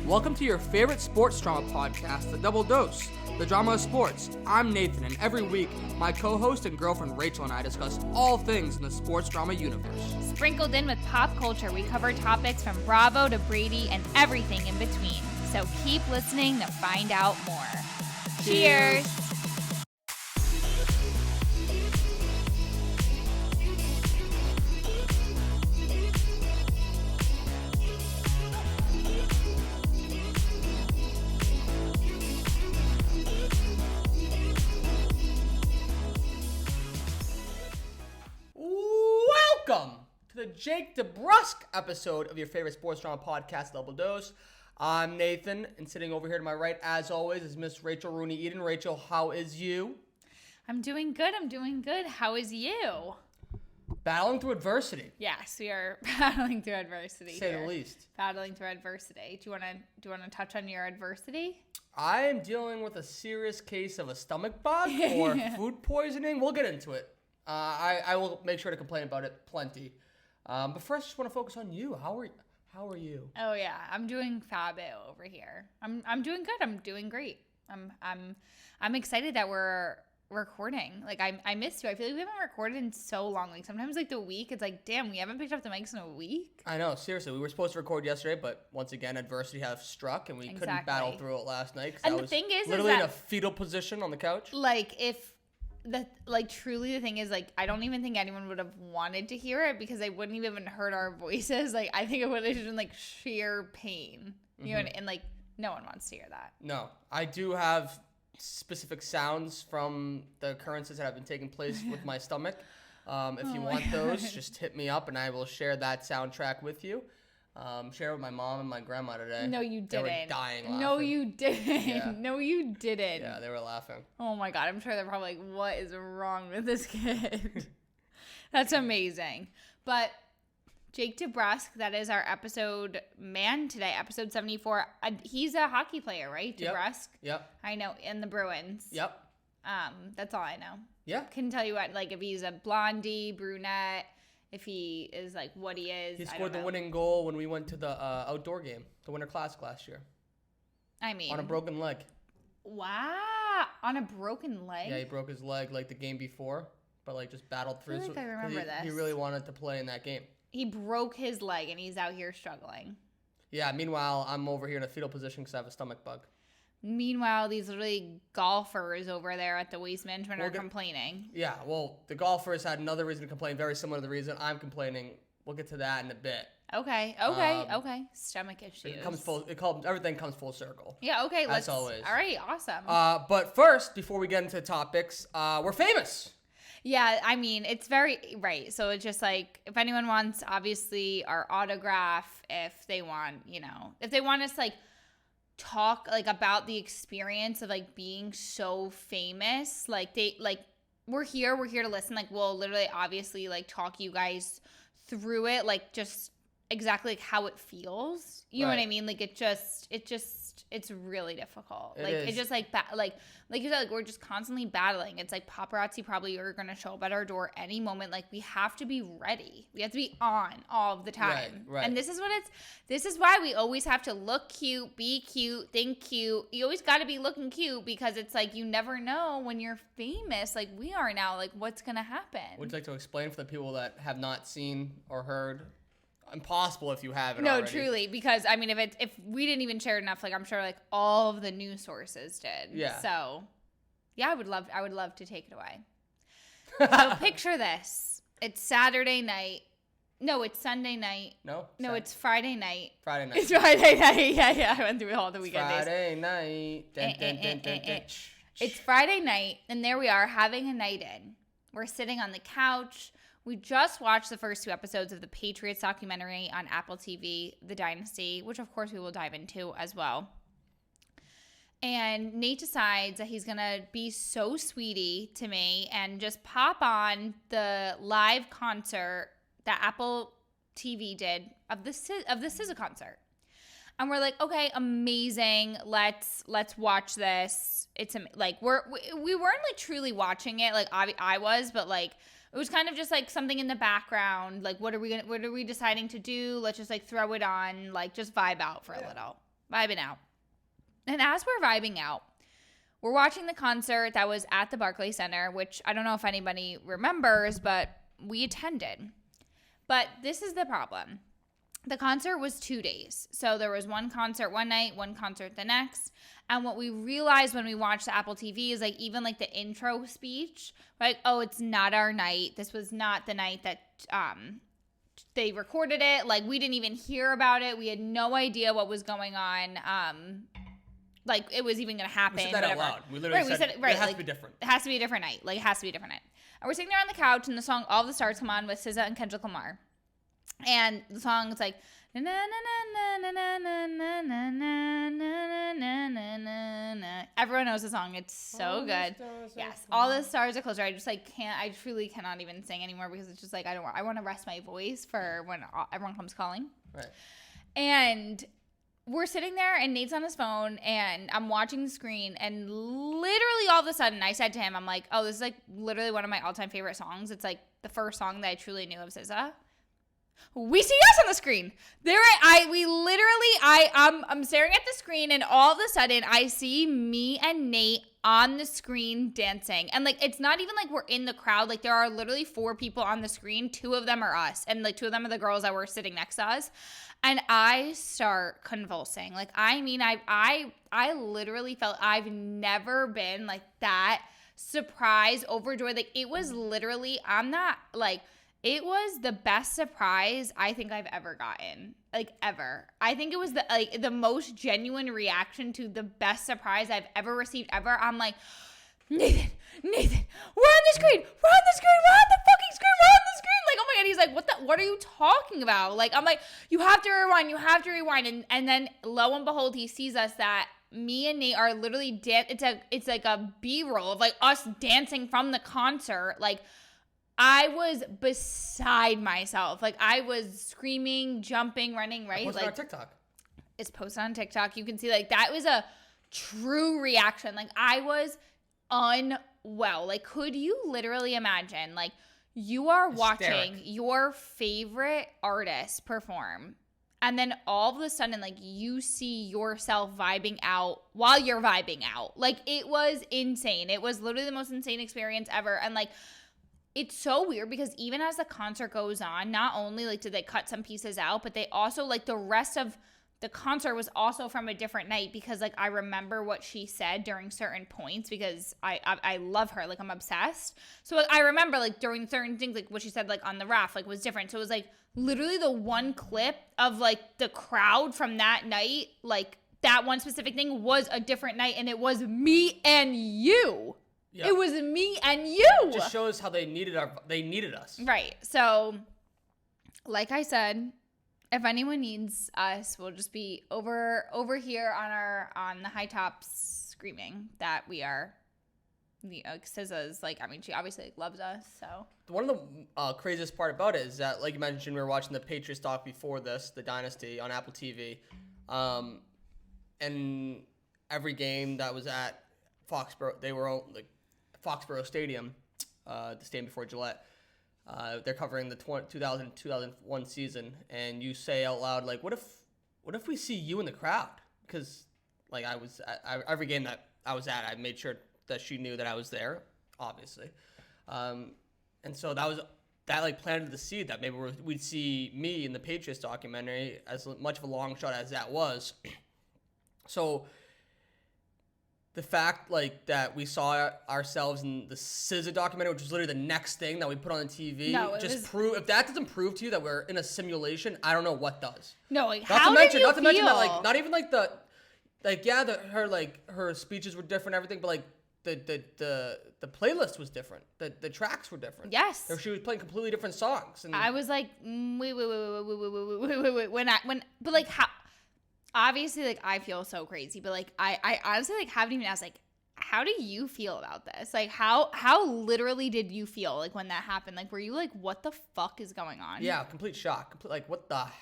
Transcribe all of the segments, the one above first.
Welcome to your favorite sports drama podcast, The Double Dose, the drama of sports. I'm Nathan, and every week, my co-host and girlfriend Rachel and I discuss all things in the sports drama universe. Sprinkled in with pop culture, we cover topics from Bravo to Brady and everything in between. So keep listening to find out more. Cheers! Welcome to the Jake DeBrusque episode of your favorite sports drama podcast, Double Dose. I'm Nathan, and sitting over here to my right, as always, is Miss Rachel Rooney-Eden. Rachel, how is you? I'm doing good. How is you? Battling through adversity. Yes, we are battling through adversity. Say the least. Battling through adversity. Do you want to touch on your adversity? I am dealing with a serious case of a stomach bug or food poisoning. We'll get into it. I will make sure to complain about it plenty. But first, I just want to focus on you. How are you? Oh yeah, I'm doing fabio over here. I'm doing good. I'm doing great. I'm excited that we're recording. Like I missed you. I feel like we haven't recorded in so long. Like sometimes like the week, it's like, damn, we haven't picked up the mics in a week. I know, seriously. We were supposed to record yesterday, but once again, adversity has struck, and we couldn't battle through it last night. And the thing is literally that, in a fetal position on the couch. Like truly the thing is, like, I don't even think anyone would have wanted to hear it because they wouldn't even heard our voices. Like, I think it would have just been like sheer pain, you know, and like no one wants to hear that. No, I do have specific sounds from the occurrences that have been taking place with my stomach. If you want those, just hit me up and I will share that soundtrack with you. Share it with my mom and my grandma today. No, you didn't. They were dying laughing. No, you didn't. Yeah. No, you didn't. Yeah, they were laughing. Oh my God. I'm sure they're probably like, what is wrong with this kid? That's amazing. But Jake DeBrusque, that is our episode man today, episode 74. He's a hockey player, right? DeBrusque? Yep. I know, in the Bruins. Yep. That's all I know. Yeah. Couldn't tell you what, like if he's a blondie, brunette, if he is like what he is. He scored the winning goal when we went to the outdoor game, the Winter Classic last year. I mean, on a broken leg. Wow. On a broken leg? Yeah, he broke his leg like the game before, but like just battled through. I feel like I remember this. He really wanted to play in that game. He broke his leg and he's out here struggling. Yeah, meanwhile, I'm over here in a fetal position because I have a stomach bug. Meanwhile, these literally golfers over there at the Waste Management are complaining. Yeah, well, the golfers had another reason to complain, very similar to the reason I'm complaining. We'll get to that in a bit. Okay. Stomach issues. Everything comes full circle. Yeah, okay. As always. All right, awesome. But first, before we get into topics, we're famous. Yeah, I mean, it's very, right. So it's just like, if anyone wants, obviously, our autograph, if they want, if they want us, like, talk like about the experience of like being so famous, like we're here to listen. Like we'll literally obviously like talk you guys through it, like just exactly like how it feels, you know what I mean? Like it's really difficult. It's just like you said, like we're just constantly battling. It's like paparazzi probably are going to show up at our door any moment. Like we have to be ready. We have to be on all of the time. Right. And this is why we always have to look cute, be cute, think cute. You always got to be looking cute because it's like you never know when you're famous like we are now, like what's going to happen. Would you like to explain for the people that have not seen or heard? Impossible if you haven't. No, already. Truly, because I mean, if we didn't even share enough, like I'm sure like all of the news sources did. Yeah. So, yeah, I would love to take it away. So picture this: it's Saturday night. No, it's Sunday night. No, it's Friday night. Friday night. It's Friday night. Yeah. I went through all the weekend days. Friday night. It's Friday night, and there we are having a night in. We're sitting on the couch. We just watched the first 2 episodes of the Patriots documentary on Apple TV, The Dynasty, which of course we will dive into as well. And Nate decides that he's going to be so sweetie to me and just pop on the live concert that Apple TV did of the SZA concert. And we're like, okay, amazing. Let's watch this. It's like we weren't like truly watching it. Like I was, but like it was kind of just like something in the background. Like what are we deciding to do? Let's just like throw it on, like just vibe out for a little. vibing out. And as we're vibing out, we're watching the concert that was at the Barclays Center, which I don't know if anybody remembers, but we attended. But this is the problem. The concert was 2 days. So there was one concert one night, one concert the next. And what we realized when we watched the Apple TV is like even like the intro speech, like, oh, it's not our night. This was not the night that they recorded it. Like we didn't even hear about it. We had no idea what was going on. Like it was even going to happen. We said that whatever. out loud. We literally said it right, has like, to be different. It has to be a different night. Like it has to be a different night. And we're sitting there on the couch and the song All the Stars come on with SZA and Kendrick Lamar. And the song is like na na na na na na na na na na na na na. Everyone knows the song. It's so good. Yes, all the stars are closer. I just like can't. I truly cannot even sing anymore because it's just like I don't. I want to rest my voice for when everyone comes calling. Right. And we're sitting there and Nate's on his phone and I'm watching the screen and literally all of a sudden I said to him, I'm like, oh, this is like literally one of my all-time favorite songs. It's like the first song that I truly knew of SZA. We see us on the screen. I'm staring at the screen and all of a sudden I see me and Nate on the screen dancing. And like, it's not even like we're in the crowd. Like there are literally 4 people on the screen. 2 of them are us. And like 2 of them are the girls that were sitting next to us. And I start convulsing. Like, I mean, I literally felt I've never been like that surprised, overjoyed. Like it was literally, it was the best surprise I think I've ever gotten, like ever. I think it was the most genuine reaction to the best surprise I've ever received ever. I'm like, Nathan, we're on the screen. We're on the fucking screen. We're on the screen. Like, oh my God. He's like, what are you talking about? Like, I'm like, you have to rewind. And then lo and behold, he sees us that me and Nate are literally, it's like a B-roll of like us dancing from the concert. Like, I was beside myself. Like I was screaming, jumping, running, right? Posted like on TikTok. It's posted on TikTok. You can see like that was a true reaction. Like I was unwell. Like could you literally imagine like you are watching your favorite artist perform and then all of a sudden like you see yourself vibing out while you're vibing out. Like it was insane. It was literally the most insane experience ever. And like it's so weird because even as the concert goes on, not only like did they cut some pieces out, but they also like the rest of the concert was also from a different night because like I remember what she said during certain points because I love her. Like I'm obsessed. So like, I remember like during certain things, like what she said like on the raft like was different. So it was like literally the one clip of like the crowd from that night, like that one specific thing was a different night and it was me and you. Yep. It was me and you. It just shows how they needed us. Right. So, like I said, if anyone needs us, we'll just be over here on the high tops screaming that we are. SZA's like, I mean, she obviously loves us. So one of the craziest part about it is that, like you mentioned, we were watching the Patriots doc before this, the Dynasty on Apple TV, and every game that was at Foxborough, they were like. Foxborough Stadium, the stadium before Gillette. They're covering the 2001 season, and you say out loud, like, what if we see you in the crowd? Because, like, every game that I was at, I made sure that she knew that I was there, obviously. And so that planted the seed that maybe we'd see me in the Patriots documentary, as much of a long shot as that was. So the fact like that we saw ourselves in the SZA documentary, which was literally the next thing that we put on the TV, if that doesn't prove to you that we're in a simulation, I don't know what does. No, like not how to mention, did you not to mention feel? that like not even like the like yeah, her speeches were different, everything, but like the playlist was different. The tracks were different. Yes. She was playing completely different songs. And I was like, wait. But like how? Obviously, like, I feel so crazy, but, like, I honestly, like, haven't even asked, like, how do you feel about this? Like, how literally did you feel, like, when that happened? Like, were you like, what the fuck is going on? Yeah, complete shock. Like, what? But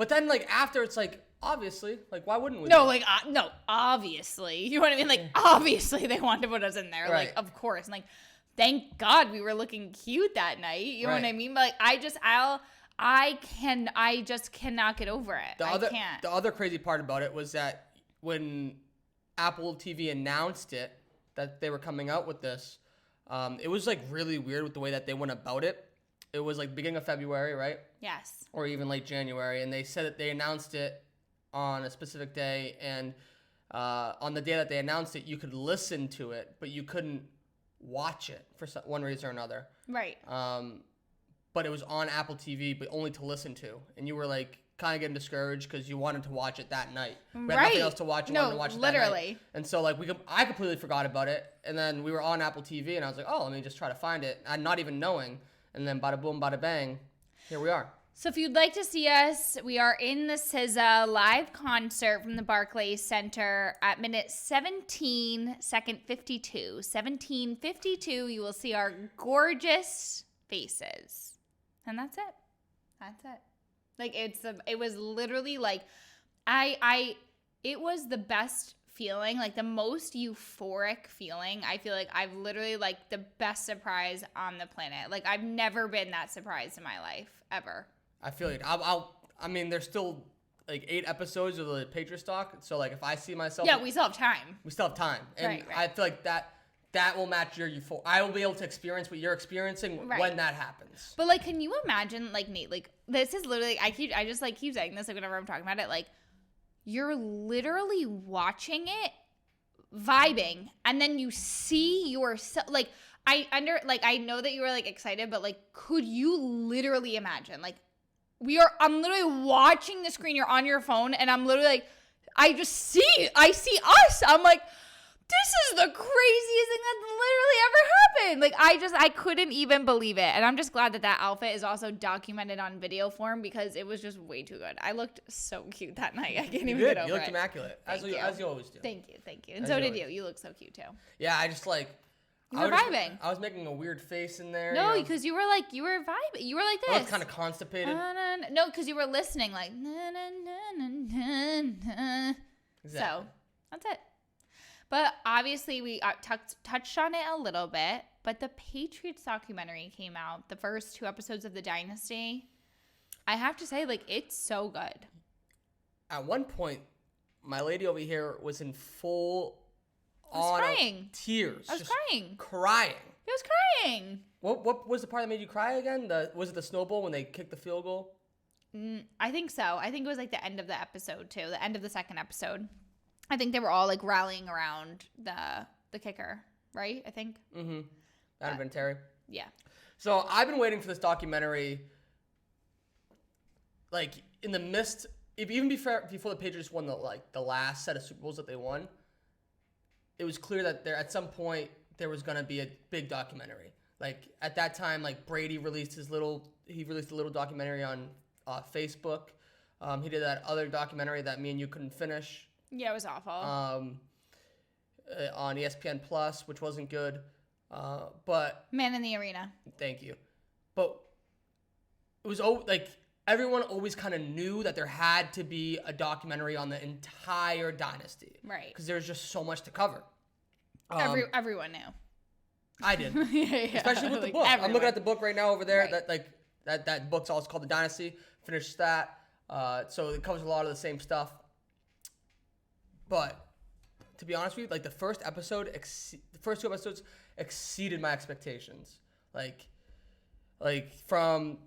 then, like, after, it's like, obviously, like, why wouldn't we? No, like, no, obviously. You know what I mean? Like, obviously they wanted to put us in there. Right. Like, of course. And, like, thank God we were looking cute that night. You know what I mean? But, like, I just cannot get over it. I can't. The other crazy part about it was that when Apple TV announced it, that they were coming out with this, it was like really weird with the way that they went about it. It was like beginning of February, right? Yes. Or even late January. And they said that they announced it on a specific day. And on the day that they announced it, you could listen to it, but you couldn't watch it for one reason or another. Right. But it was on Apple TV, but only to listen to. And you were like kind of getting discouraged because you wanted to watch it that night. We had nothing else to watch. You wanted to watch it that night. And so like I completely forgot about it. And then we were on Apple TV and I was like, oh, let me just try to find it. I'm not even knowing. And then bada boom, bada bang, here we are. So if you'd like to see us, we are in the SZA live concert from the Barclays Center at minute 17, second 52. 17:52, you will see our gorgeous faces. And that's it. That's it. Like it was literally like it was the best feeling, like the most euphoric feeling. I feel like I've literally like the best surprise on the planet. Like I've never been that surprised in my life ever. I feel like I mean, there's still like 8 episodes of the Patriots talk. So like if I see myself, yeah, we still have time. We still have time, and right. I feel like that will match your euphoria. I will be able to experience what you're experiencing when that happens. But like, can you imagine, like Nate, like this is literally I just like keep saying this like whenever I'm talking about it, like you're literally watching it, vibing, and then you see yourself. Like I know that you were like excited, but like, could you literally imagine? Like, I'm literally watching the screen. You're on your phone, and I'm literally like, I see us. I'm like, this is the craziest thing that literally ever happened. Like, I couldn't even believe it. And I'm just glad that outfit is also documented on video form because it was just way too good. I looked so cute that night. I can't even get over it. You looked immaculate, as you always do. Thank you. And so did you. You look so cute, too. Yeah, I just like... You were vibing. I was making a weird face in there. No, because you were vibing. You were like this. I was kind of constipated. No, because you were listening like... Exactly. So, that's it. But obviously, we touched on it a little bit. But the Patriots documentary came out, the first 2 episodes of the Dynasty. I have to say, like, it's so good. At one point, my lady over here was in full crying. Tears. I was crying. Crying. I was crying. What was the part that made you cry again? Was it the snowball when they kicked the field goal? I think so. I think it was like the end of the episode too. The end of the second episode. I think they were all like rallying around the kicker, right? I think. Mm-hmm. That'd have been Terry. Yeah. So I've been waiting for this documentary. Like in the midst, even before the Patriots won the last set of Super Bowls that they won, it was clear that at some point there was gonna be a big documentary. Like at that time, like Brady released a little documentary on Facebook. He did that other documentary that me and you couldn't finish. Yeah, it was awful. On ESPN Plus, which wasn't good. But Man in the Arena. Thank you. But it was like everyone always kind of knew that there had to be a documentary on the entire dynasty. Right. Because there's just so much to cover. Everyone knew. I did. Yeah. Especially with the book. Everyone. I'm looking at the book right now over there. Right. That book's also called The Dynasty. Finished that. So it covers a lot of the same stuff. But to be honest with you, like the first 2 episodes exceeded my expectations.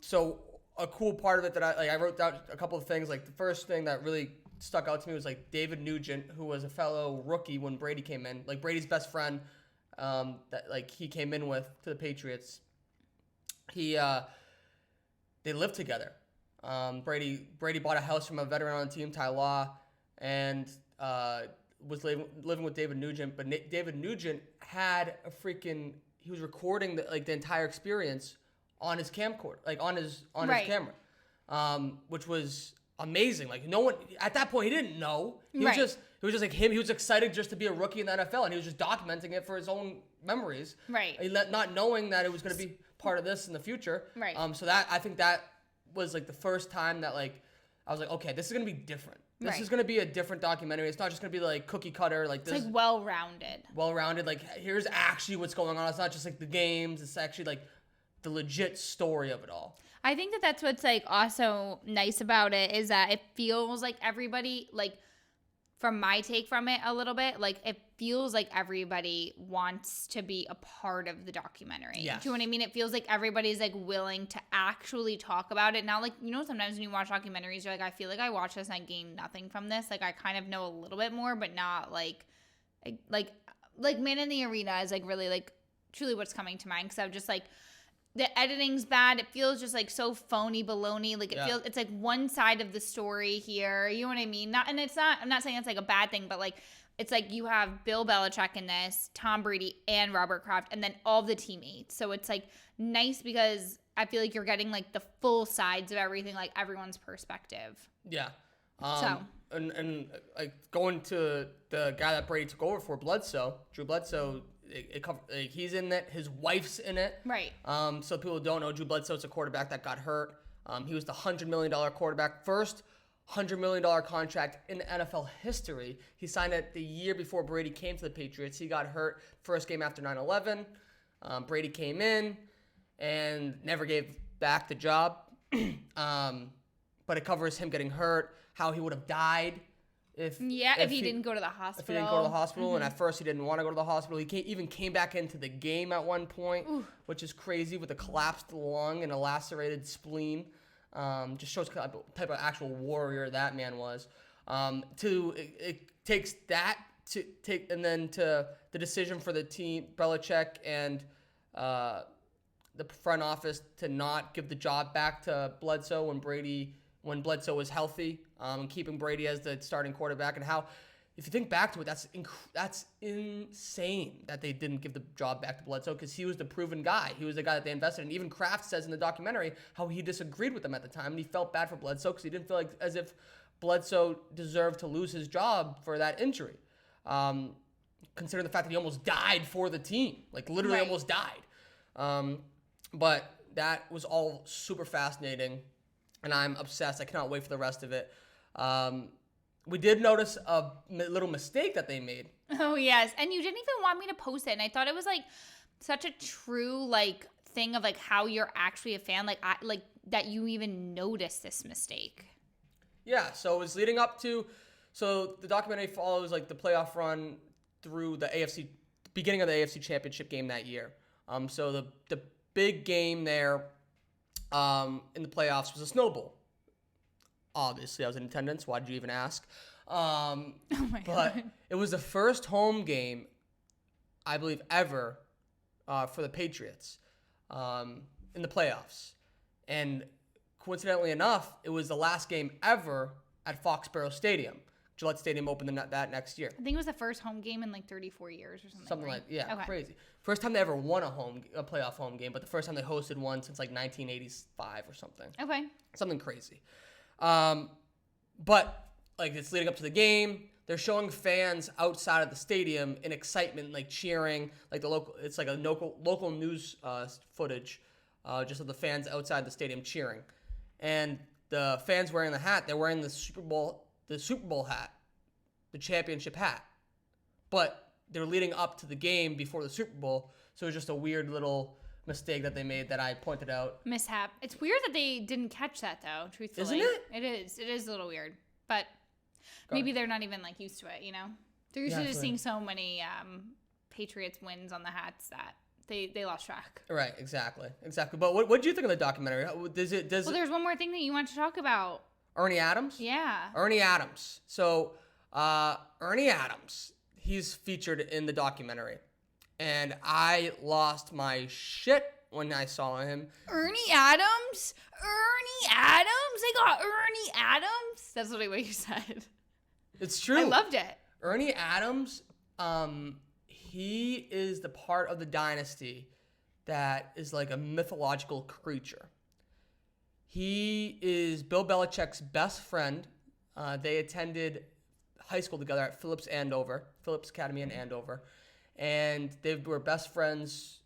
So a cool part of it that I wrote down a couple of things. Like the first thing that really stuck out to me was like David Nugent, who was a fellow rookie when Brady came in, like Brady's best friend, that like he came in with to the Patriots. They lived together. Brady bought a house from a veteran on the team, Ty Law, and was living with David Nugent. But David Nugent had he was recording the entire experience on his camcorder, like on his camera, which was amazing. Like no one at that point, he didn't know. He was just like him. He was excited just to be a rookie in the NFL, and he was just documenting it for his own memories. Right. Not knowing that it was going to be part of this in the future. Right. So I think that was like the first time that like I was like, okay, this is going to be different. This is going to be a different documentary. It's not just going to be like cookie cutter. Like this. It's like well-rounded. Well-rounded. Like here's actually what's going on. It's not just like the games. It's actually like the legit story of it all. I think that that's what's like also nice about it is that it feels like everybody, like from my take from it a little bit, like it feels like everybody wants to be a part of the documentary. Yes. Do you know what I mean? It feels like everybody's like willing to actually talk about it. Not like, you know, sometimes when you watch documentaries, you're like, I feel like I watched this and I gained nothing from this. Like I kind of know a little bit more, but not like Man in the Arena is like really like truly what's coming to mind. Because I'm just like, the editing's bad. It feels just like so phony baloney. Like it feels, it's like one side of the story here. You know what I mean? And it's not, I'm not saying it's like a bad thing, but like, it's like you have Bill Belichick in this, Tom Brady and Robert Kraft, and then all the teammates. So it's like nice because I feel like you're getting like the full sides of everything, like everyone's perspective. Yeah. And like going to the guy that Brady took over for, Drew Bledsoe, he's in it. His wife's in it. Right. So people don't know, Drew Bledsoe's a quarterback that got hurt. He was the $100 million quarterback, first $100 million contract in NFL history. He signed it the year before Brady came to the Patriots. He got hurt first game after 9/11. Brady came in and never gave back the job. But it covers him getting hurt, how he would have died if he didn't go to the hospital. If he didn't go to the hospital, and at first he didn't want to go to the hospital. He even came back into the game at one point, which is crazy, with a collapsed lung and a lacerated spleen. Just shows the type of actual warrior that man was. It takes that to the decision for the team, Belichick and the front office to not give the job back to Bledsoe when Bledsoe was healthy, and keeping Brady as the starting quarterback, and how, if you think back to it, that's insane that they didn't give the job back to Bledsoe, because he was the proven guy. He was the guy that they invested in. Even Kraft says in the documentary how he disagreed with them at the time, and he felt bad for Bledsoe because he didn't feel like as if Bledsoe deserved to lose his job for that injury, considering the fact that he almost died for the team, like literally almost died. But that was all super fascinating, and I'm obsessed. I cannot wait for the rest of it. We did notice a little mistake that they made. Oh, yes. And you didn't even want me to post it. And I thought it was like such a true like thing of like how you're actually a fan. Like that you even noticed this mistake. Yeah. So it was leading up to, so the documentary follows like the playoff run through the beginning of the AFC Championship game that year. So the big game there in the playoffs was a Snow Bowl. Obviously, I was in attendance. Why did you even ask? Oh my but God. It was the first home game, I believe, ever for the Patriots in the playoffs. And coincidentally enough, it was the last game ever at Foxborough Stadium. Gillette Stadium opened that next year. I think it was the first home game in like 34 years or something. Something right? okay. Crazy. First time they ever won a playoff home game, but the first time they hosted one since like 1985 or something. Okay. Something crazy. But like it's leading up to the game. They're showing fans outside of the stadium in excitement, like cheering, like it's like a local news footage, just of the fans outside the stadium cheering, and the fans wearing the hat. They're wearing the Super Bowl hat, the championship hat, but they're leading up to the game before the Super Bowl, so it's just a weird little mistake that they made that I pointed out. Mishap. It's weird that they didn't catch that though, truthfully. Isn't it? It is. It is a little weird. But maybe they're not even like used to it, you know? They're used to just seeing so many Patriots wins on the hats that they lost track. Right, exactly. But what did you think of the documentary? Well, there's one more thing that you want to talk about. Ernie Adams? Yeah. Ernie Adams. So, Ernie Adams, he's featured in the documentary. And I lost my shit when I saw him. Ernie Adams? Ernie Adams? They got Ernie Adams? That's literally what you said. It's true. I loved it. Ernie Adams, he is the part of the Dynasty that is like a mythological creature. He is Bill Belichick's best friend. They attended high school together at Phillips Academy in Andover. And they were best friends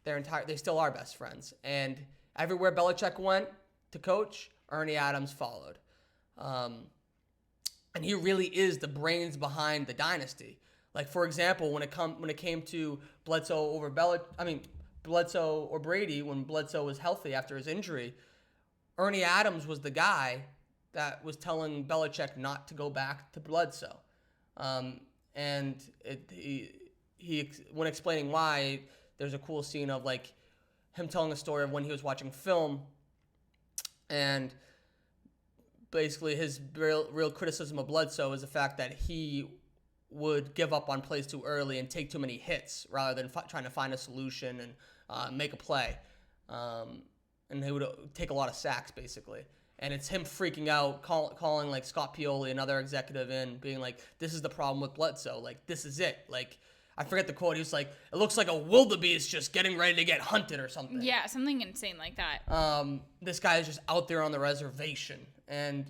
they still are best friends. And everywhere Belichick went to coach, Ernie Adams followed. And he really is the brains behind the Dynasty. Like, for example, when it came to Bledsoe over Bledsoe or Brady, when Bledsoe was healthy after his injury, Ernie Adams was the guy that was telling Belichick not to go back to Bledsoe. And he when explaining why, there's a cool scene of like him telling a story of when he was watching film, and basically his real criticism of Bledsoe is the fact that he would give up on plays too early and take too many hits rather than trying to find a solution and make a play. And he would take a lot of sacks, basically. And it's him freaking out, calling like Scott Pioli, another executive, in, being like, this is the problem with Bledsoe. Like, this is it. Like, I forget the quote. He was like, it looks like a wildebeest just getting ready to get hunted or something. Yeah, something insane like that. This guy is just out there on the reservation, and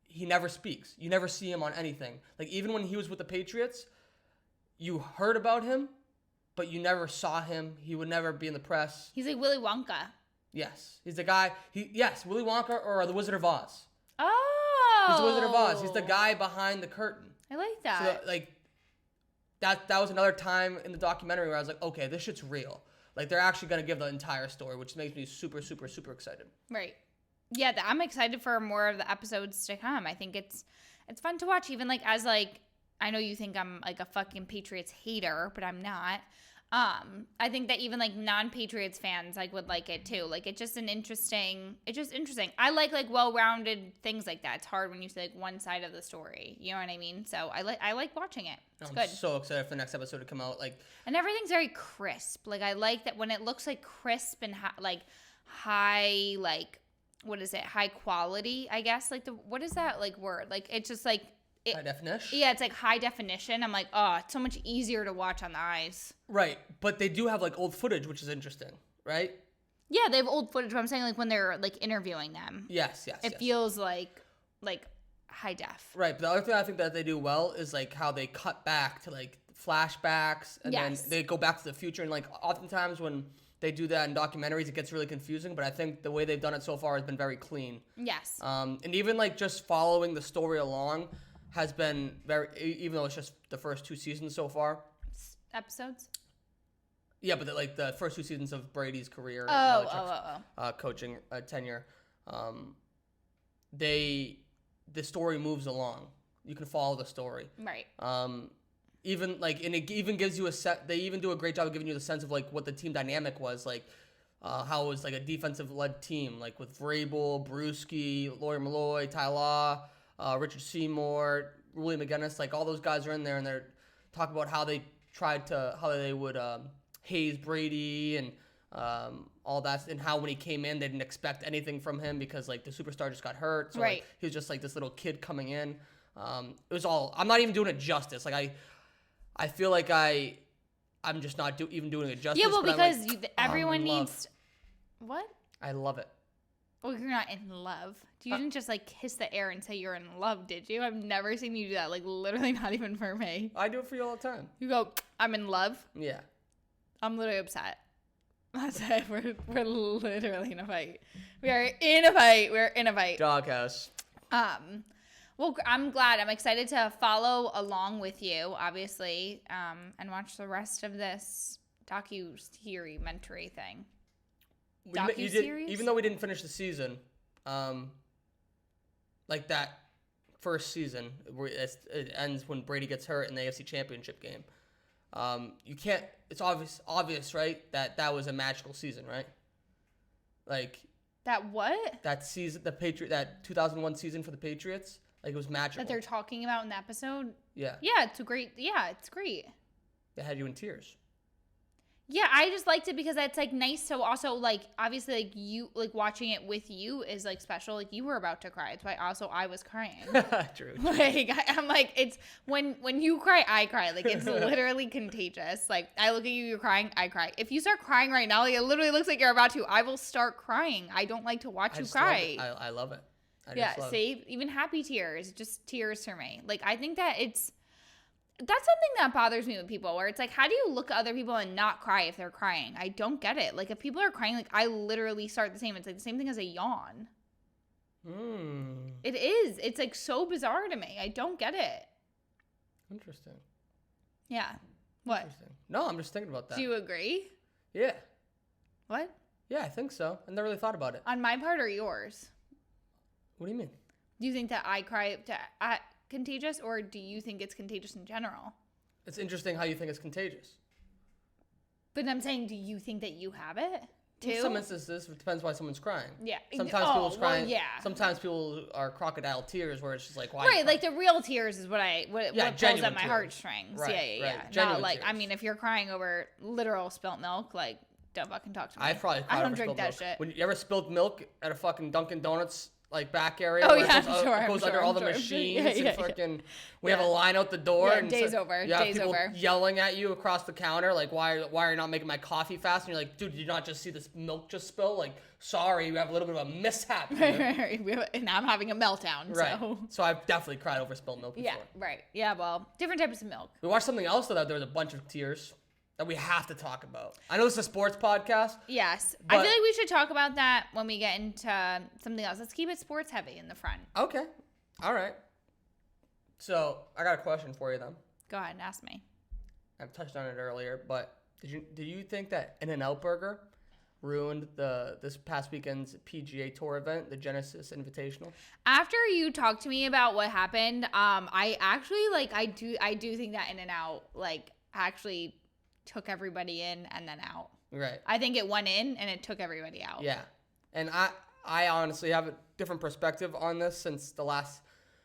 he never speaks. You never see him on anything. Like, even when he was with the Patriots, you heard about him, but you never saw him. He would never be in the press. He's like Willy Wonka. Yes. He's the guy. Willy Wonka or the Wizard of Oz. Oh. He's the Wizard of Oz. He's the guy behind the curtain. I like that. So, like, that was another time in the documentary where I was like, okay, this shit's real. Like, they're actually going to give the entire story, which makes me super, super, super excited. Right. Yeah, I'm excited for more of the episodes to come. I think it's fun to watch, even like as like, I know you think I'm like a fucking Patriots hater, but I'm not. I think that even like non-Patriots fans like would like it too. Like it's just interesting. I like well-rounded things like that. It's hard when you say like one side of the story. You know what I mean? So I like watching it. It's good. I'm so excited for the next episode to come out. Like, and everything's very crisp. Like I like that when it looks like crisp and like high, like what is it? High quality, I guess. Like what is that like word? Like it's just like high definition? Yeah, it's like high definition. I'm like, oh, it's so much easier to watch on the eyes. Right. But they do have like old footage, which is interesting, right? Yeah, they have old footage, but I'm saying like when they're like interviewing them. Yes. It feels like high def. Right. But the other thing I think that they do well is like how they cut back to like flashbacks, and then they go back to the future. And like oftentimes when they do that in documentaries, it gets really confusing, but I think the way they've done it so far has been very clean. Yes. And even like just following the story along has been very, even though it's just the first 2 seasons so far. Episodes? Yeah, but like the first 2 seasons of Brady's career, coaching tenure, the story moves along. You can follow the story. Right. Even like, and it even gives you they even do a great job of giving you the sense of like what the team dynamic was like, how it was like a defensive led team, like with Vrabel, Bruschi, Lawyer Malloy, Ty Law, Richard Seymour, Willie McGinnis, like all those guys are in there, and they're talking about how they would haze Brady and all that, and how when he came in they didn't expect anything from him because like the superstar just got hurt, so like, he was just like this little kid coming in. It was all, I'm not even doing it justice. Like I feel like I'm just not even doing it justice. Yeah, well, because everyone needs what? I love it. Well, you're not in love. You didn't just like kiss the air and say you're in love, did you? I've never seen you do that. Like literally, not even for me. I do it for you all the time. You go, I'm in love. Yeah. I'm literally upset. That's it. We're literally in a fight. We are in a fight. We're in a fight. Doghouse. Well, I'm glad. I'm excited to follow along with you, obviously, and watch the rest of this documentary thing. Docu-series? Even though we didn't finish the season, like that first season, where it ends when Brady gets hurt in the AFC Championship game. You can't. It's obvious, right? That was a magical season, right? Like that what? That season, that 2001 season for the Patriots. Like, it was magical. That they're talking about in the episode? Yeah. Yeah, it's great. They had you in tears. Yeah, I just liked it because it's, like, nice to also, like, obviously, like, you, like, watching it with you is, like, special. Like, you were about to cry. It's why also I was crying. True. Like, I'm like, it's, when you cry, I cry. Like, it's literally contagious. Like, I look at you, you're crying, I cry. If you start crying right now, like, it literally looks like you're about to. I will start crying. I don't like to watch you cry. I love it. Even happy tears, just tears for me. Like, I think that that's something that bothers me with people, where it's like, how do you look at other people and not cry if they're crying? I don't get it. Like, if people are crying, like, I literally start the same. It's like the same thing as a yawn. It is. It's like so bizarre to me. I don't get it. Interesting. Yeah. What? Interesting. No, I'm just thinking about that. Do you agree? Yeah. What? Yeah, I think so. I never really thought about it. On my part or yours? What do you mean? Do you think that I cry contagious, or do you think it's contagious in general? It's interesting how you think it's contagious. But I'm saying, do you think that you have it too? In some instances, it depends why someone's crying. Yeah. Sometimes people's crying. Well, yeah. Sometimes people are crocodile tears, where it's just like, why? Right, like the real tears is what pulls at my tears. heartstrings. Right, Yeah. right. Not like, tears. I mean, if you're crying over literal spilt milk, like, don't fucking talk to me. I probably cried I don't over drink spilled that milk. shit. When you ever spilled milk at a fucking Dunkin' Donuts like back area, Oh, where yeah, it goes, I'm sure, it goes I'm under sure, all I'm the sure. machines Yeah, and fucking we have a line out the door Yeah, and day's over, you have day's people over. yelling at you across the counter like why are you not making my coffee fast? And you're like, dude, did you not just see this milk just spill? Like, sorry, you have a little bit of a mishap here. And I'm having a meltdown. Right. So. So I've definitely cried over spilled milk before. Yeah, right. Yeah, well, different types of milk. We watched something else though that there was a bunch of tears that we have to talk about. I know this is a sports podcast. Yes. But- I feel like we should talk about that when we get into something else. Let's keep it sports heavy in the front. Okay. All right. So I got a question for you then. Go ahead and ask me. I've touched on it earlier, but do you think that In-N-Out Burger ruined this past weekend's PGA Tour event, the Genesis Invitational? After you talked to me about what happened, I actually I do think that In-N-Out actually took everybody in and then out. Right. I think it went in and it took everybody out. Yeah. And I honestly have a different perspective on this since the last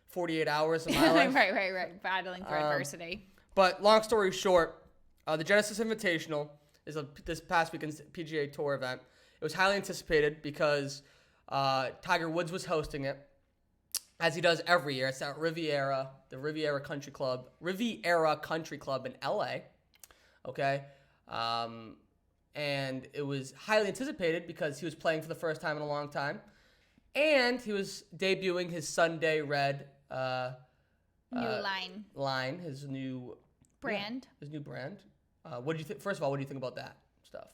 48 hours of my life. right. Battling through adversity. But long story short, the Genesis Invitational is this past weekend's PGA Tour event. It was highly anticipated because Tiger Woods was hosting it, as he does every year. It's at the Riviera Country Club in LA. Okay. And it was highly anticipated because he was playing for the first time in a long time. And he was debuting his Sunday Red line, his new brand. His new brand. What do you think? First of all, what do you think about that stuff?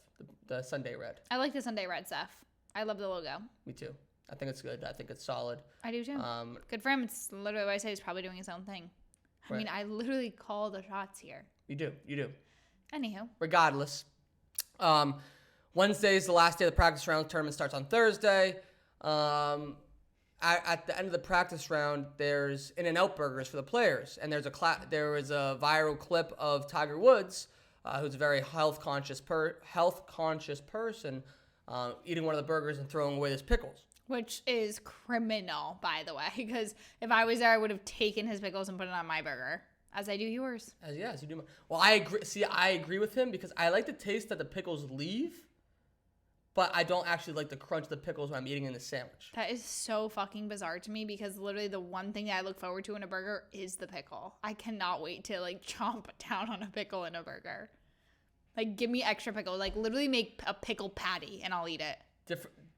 The Sunday Red. I like the Sunday Red stuff. I love the logo. Me too. I think it's good. I think it's solid. I do too. Good for him. It's literally what I say. He's probably doing his own thing. I mean, I literally call the shots here. You do. Anywho. Regardless, Wednesday is the last day of the practice round. Tournament starts on Thursday. At the end of the practice round, there's In-N-Out burgers for the players, and there was a viral clip of Tiger Woods, who's a very health conscious person, eating one of the burgers and throwing away his pickles. Which is criminal, by the way, because if I was there, I would have taken his pickles and put it on my burger, as I do yours. As you do. Well, I agree. See, I agree with him because I like the taste that the pickles leave, but I don't actually like the crunch of the pickles when I'm eating in the sandwich. That is so fucking bizarre to me because literally the one thing that I look forward to in a burger is the pickle. I cannot wait to chomp down on a pickle in a burger. Give me extra pickle. Literally make a pickle patty and I'll eat it.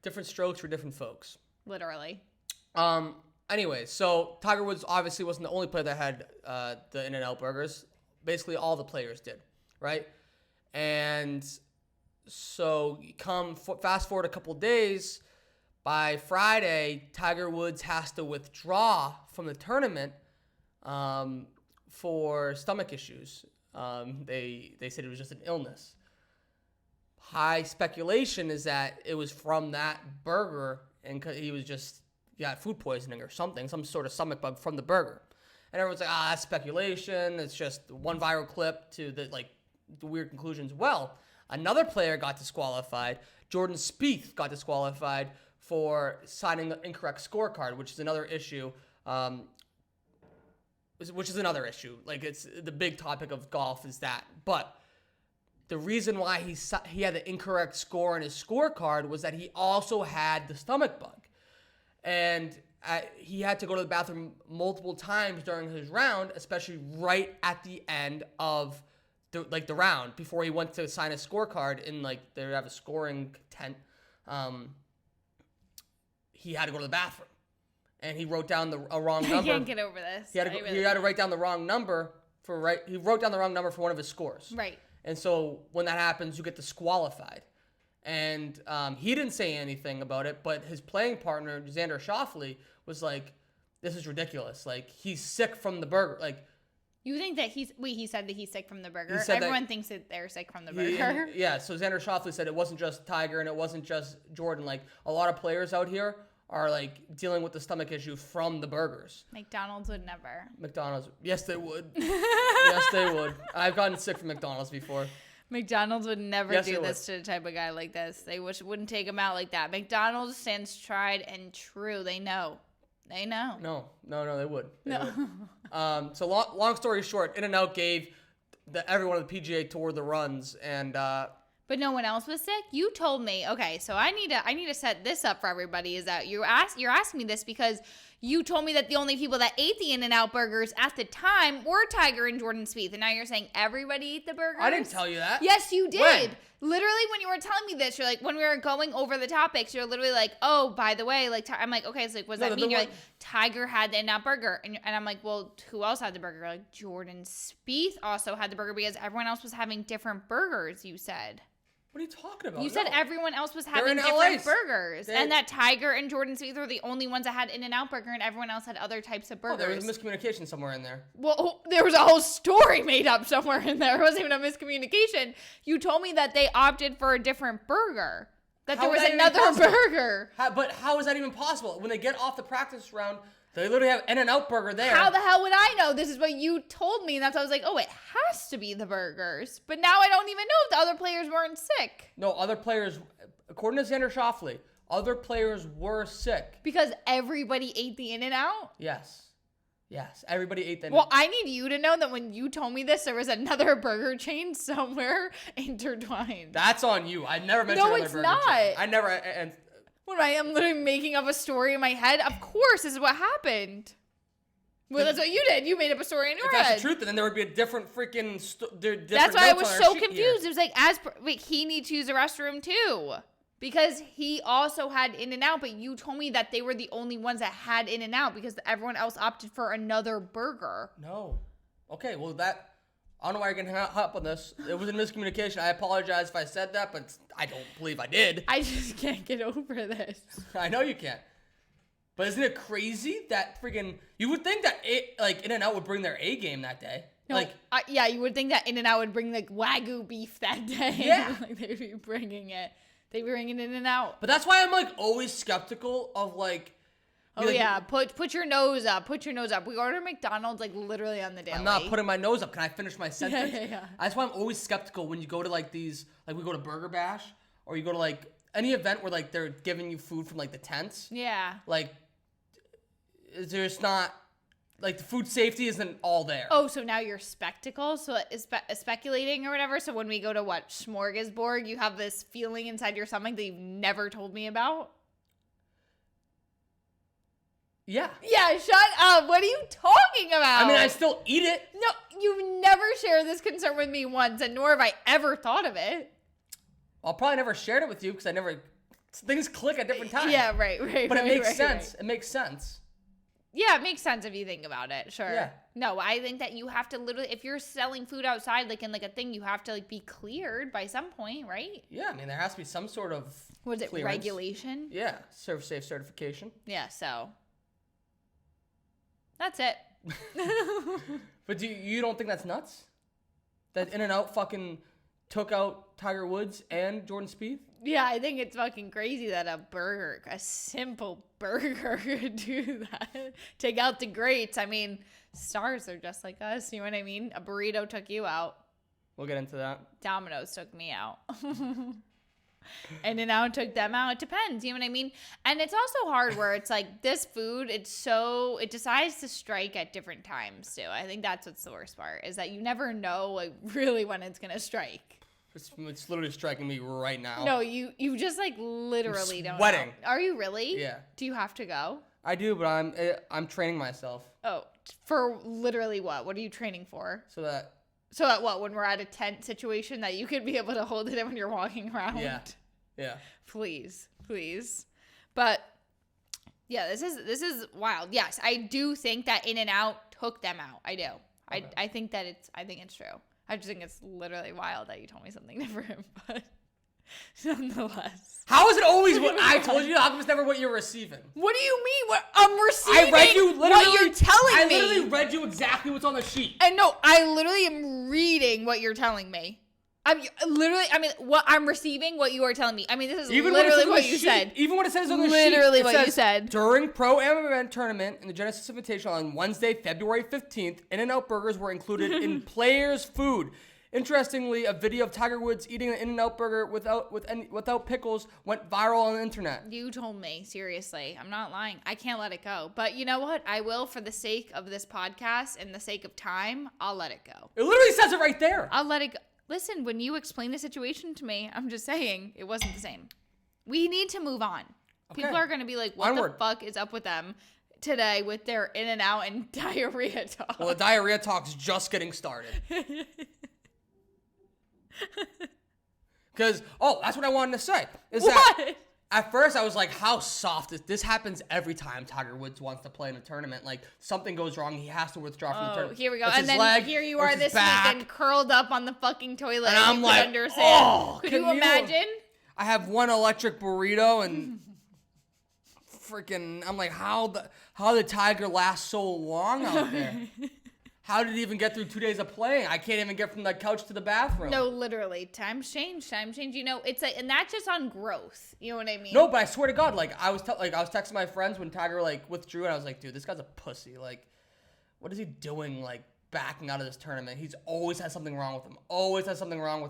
Different strokes for different folks. Literally. Anyway, so Tiger Woods obviously wasn't the only player that had the In-N-Out burgers. Basically, all the players did, right? And so fast forward a couple days. By Friday, Tiger Woods has to withdraw from the tournament for stomach issues. They said it was just an illness. High speculation is that it was from that burger and he got food poisoning or something, some sort of stomach bug from the burger. And everyone's like, that's speculation. It's just one viral clip to the weird conclusions. Well, another player got disqualified. Jordan Spieth got disqualified for signing the incorrect scorecard, which is another issue. It's the big topic of golf is that. But the reason why he had the incorrect score on his scorecard was that he also had the stomach bug. And he had to go to the bathroom multiple times during his round, especially right at the end of the round before he went to sign a scorecard in they have a scoring tent. He had to go to the bathroom, and he wrote down a wrong number. I can't get over this. He had to write down the wrong number He wrote down the wrong number for one of his scores. Right. And so when that happens, you get disqualified. And he didn't say anything about it, but his playing partner, Xander Schauffele, was like, this is ridiculous. He's sick from the burger. You think that he said that he's sick from the burger? He Everyone thinks that they're sick from the burger. Yeah, so Xander Schauffele said it wasn't just Tiger and it wasn't just Jordan. Like, a lot of players out here are, like, dealing with the stomach issue from the burgers. McDonald's would never. McDonald's, yes, they would. Yes, they would. I've gotten sick from McDonald's before. McDonald's would never do this to a type of guy like this. They wouldn't take him out like that. McDonald's stands tried and true. They know. They know. No, they would. They No. would. So long story short, In-N-Out gave everyone at the PGA Tour the runs, and but no one else was sick. You told me. Okay, so I need to set this up for everybody. Is that you're asking me this because you told me that the only people that ate the In-N-Out burgers at the time were Tiger and Jordan Spieth, and now you're saying everybody ate the burgers. I didn't tell you that. Yes, you did. When? Literally, when you were telling me this, you're like, when we were going over the topics, you're literally like, oh, by the way, like, I'm like, okay, so like, what does that mean? You're like, Tiger had the In-N-Out burger. And I'm like, well, who else had the burger? Like, Jordan Spieth also had the burger because everyone else was having different burgers, you said. What are you talking about? You said everyone else was having in different LA. burgers. And that Tiger and Jordan Spieth were the only ones that had In-N-Out burger and everyone else had other types of burgers. Oh, there was a miscommunication somewhere in there. Well, there was a whole story made up somewhere in there. It wasn't even a miscommunication. You told me that they opted for a different burger. That there was another burger. But how is that even possible? When they get off the practice round, they literally have In-N-Out burger there. How the hell would I know? This is what you told me. And that's why I was like, oh, it has to be the burgers. But now I don't even know if the other players weren't sick. No, other players, according to Xander Schauffele, other players were sick. Because everybody ate the In-N-Out? Yes, everybody ate the Well, I need you to know that when you told me this, there was another burger chain somewhere intertwined. That's on you. I never mentioned another burger chain. No, it's not. I never, and What am I? I'm literally making up a story in my head. Of course, this is what happened. Well, that's what you did. You made up a story in your head. If that's the truth, then there would be a different freaking. That's why I was so confused. It was like, wait, he needs to use the restroom too, because he also had In-N-Out, but you told me that they were the only ones that had In-N-Out because everyone else opted for another burger. No. Okay, well I don't know why you're getting hung up on this. It was a miscommunication. I apologize if I said that, but I don't believe I did. I just can't get over this. I know you can't. But isn't it crazy that freaking... You would think that In-N-Out would bring their A game that day. No, yeah, you would think that In-N-Out would bring like Wagyu beef that day. Yeah. Like they'd be bringing it. They'd be bringing In-N-Out. But that's why I'm like always skeptical of like... Oh, yeah. Put your nose up. Put your nose up. We order McDonald's like literally on the daily. I'm not putting my nose up. Can I finish my sentence? Yeah. That's why I'm always skeptical when you go to like these, like we go to Burger Bash or you go to like any event where like they're giving you food from like the tents. Yeah. Like there's not, like the food safety isn't all there. Oh, so now you're spectacle? So is speculating or whatever? So when we go to what, Smorgasbord, you have this feeling inside your stomach that you've never told me about? Yeah. Yeah, shut up. What are you talking about? I mean, I still eat it. No, you've never shared this concern with me once, and nor have I ever thought of it. I'll probably never shared it with you because things click at different times. Yeah, right. But it makes sense. Right. It makes sense. Yeah, it makes sense if you think about it. Sure. Yeah. No, I think that you have to literally, if you're selling food outside, like in like a thing, you have to like be cleared by some point, right? Yeah, I mean, there has to be some sort of Was it clearance. Regulation? Yeah, Serve Safe certification. Yeah, so that's it. But you don't think that's nuts? That In-N-Out fucking took out Tiger Woods and Jordan Spieth? Yeah, I think it's fucking crazy that a simple burger could do that. Take out the greats. I mean, stars are just like us. You know what I mean? A burrito took you out. We'll get into that. Domino's took me out. And then now it took them out. It depends. You know what I mean? And it's also hard where it's like this food, it decides to strike at different times too. I think that's what's the worst part is that you never know like really when it's going to strike. It's literally striking me right now. No, you just like literally don't know. Sweating. Are you really? Yeah. Do you have to go? I do, but I'm training myself. Oh, for literally what? What are you training for? So that what? When we're at a tent situation that you could be able to hold it in when you're walking around? Yeah. Please. But yeah, this is wild. Yes, I do think that In-N-Out took them out. I do. Okay. I think it's true. I just think it's literally wild that you told me something different, but nonetheless. How is it always what I told you? How come it's never what you're receiving? What do you mean? What I'm receiving? I read you literally. What you're telling I me. literally read you exactly what's on the sheet. And no, I literally am reading what you're telling me. What I'm receiving, what you are telling me. I mean, this is literally what you said. Even what it says on the sheet. Literally what you said. During Pro-Am event tournament in the Genesis Invitational on Wednesday, February 15th, In-N-Out burgers were included in players' food. Interestingly, a video of Tiger Woods eating an In-N-Out burger without pickles went viral on the internet. You told me, seriously. I'm not lying. I can't let it go. But you know what? I will, for the sake of this podcast and the sake of time, I'll let it go. It literally says it right there. I'll let it go. Listen, when you explain the situation to me, I'm just saying it wasn't the same. We need to move on. Okay. People are going to be like, what the fuck is up with them today with their In-N-Out and diarrhea talk? Well, the diarrhea talk's just getting started. Because, that's what I wanted to say. That at first I was like, how soft is this? Happens every time Tiger Woods wants to play in a tournament. Like, something goes wrong, he has to withdraw from the tournament. Here we go. It's and then here you are this weekend curled up on the fucking toilet. And I'm like, could you imagine? I have one electric burrito and freaking, I'm like, how did Tiger last so long out there? How did he even get through 2 days of playing? I can't even get from the couch to the bathroom. No, literally. Times change. You know, it's like, and that's just on growth. You know what I mean? No, but I swear to God, like I was texting my friends when Tiger withdrew, and I was like, dude, this guy's a pussy. Like, what is he doing? Like backing out of this tournament? He's always has something wrong with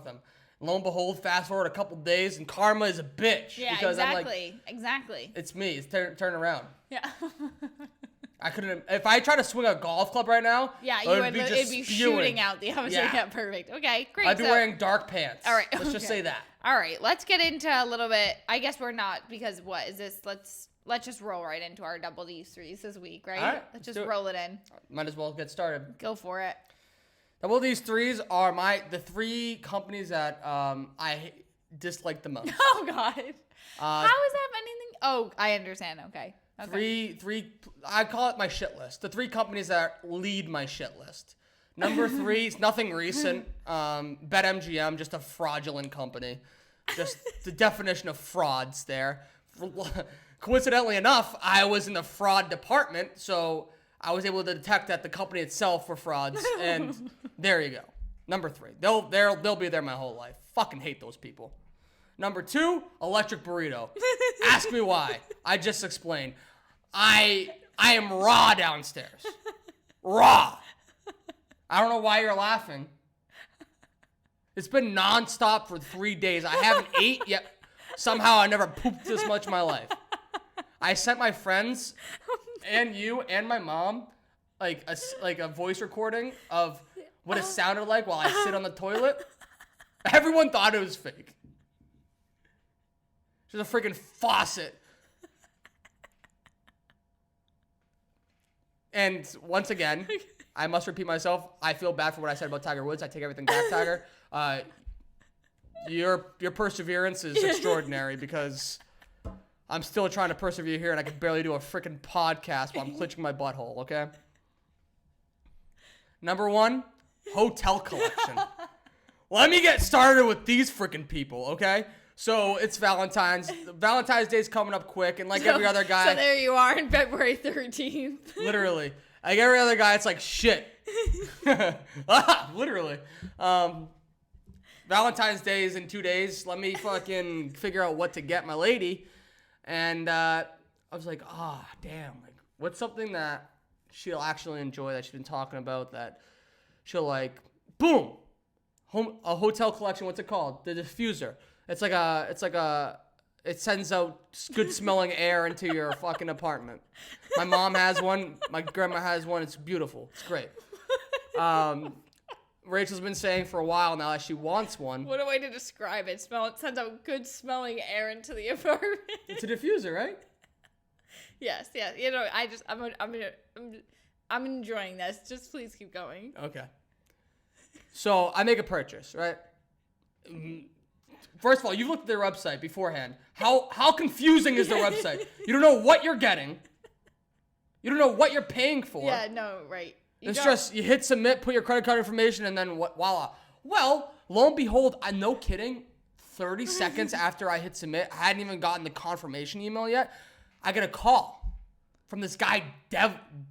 him. Lo and behold, fast forward a couple days, and karma is a bitch. Yeah, because exactly. I'm like, exactly. It's me. It's turn around. Yeah. I couldn't. If I try to swing a golf club right now, it'd be shooting out the opposite. Yeah, perfect. Okay, great. I'd be wearing dark pants. All right, let's just say that. All right, let's get into a little bit. I guess we're not, because what is this? Let's just roll right into our double D's threes this week, right? All right, let's just roll it in. Might as well get started. Go for it. Double D's threes are the three companies that I dislike the most. Oh God, how is that anything? Oh, I understand. Okay. Three. I call it my shit list. The three companies that lead my shit list. Number 3 is nothing recent. BetMGM, just a fraudulent company. Just the definition of frauds there. Coincidentally enough, I was in the fraud department, so I was able to detect that the company itself were frauds, and there you go. Number 3. They'll be there my whole life. Fucking hate those people. Number 2, electric burrito. Ask me why. I just explained. I am raw downstairs. Raw. I don't know why you're laughing. It's been nonstop for 3 days. I haven't ate yet. Somehow I never pooped this much in my life. I sent my friends and you and my mom like a voice recording of what it sounded like while I sit on the toilet. Everyone thought it was fake. There's a freaking faucet. And once again, I must repeat myself. I feel bad for what I said about Tiger Woods. I take everything back, Tiger. Your perseverance is extraordinary, because I'm still trying to persevere here, and I can barely do a freaking podcast while I'm clenching my butthole, okay? Number 1, hotel collection. Let me get started with these freaking people, okay? So it's Valentine's Day's coming up quick, and like every other guy. So there you are on February 13th. Literally. Like every other guy, it's like shit. Literally. Valentine's Day is in 2 days. Let me fucking figure out what to get my lady. And I was like, damn. Like, what's something that she'll actually enjoy that she's been talking about that she'll like, boom. A hotel collection, what's it called? The diffuser. It sends out good smelling air into your fucking apartment. My mom has one. My grandma has one. It's beautiful. It's great. Rachel's been saying for a while now that she wants one. What a way to describe it. It sends out good smelling air into the apartment. It's a diffuser, right? Yes. You know, I'm enjoying this. Just please keep going. Okay. So I make a purchase, right? First of all, you looked at their website beforehand. How confusing is their website? You don't know what you're getting. You don't know what you're paying for. Yeah, no, right. Just you hit submit, put your credit card information, and then voila. Well, lo and behold, no kidding, 30 seconds after I hit submit, I hadn't even gotten the confirmation email yet. I get a call from this guy,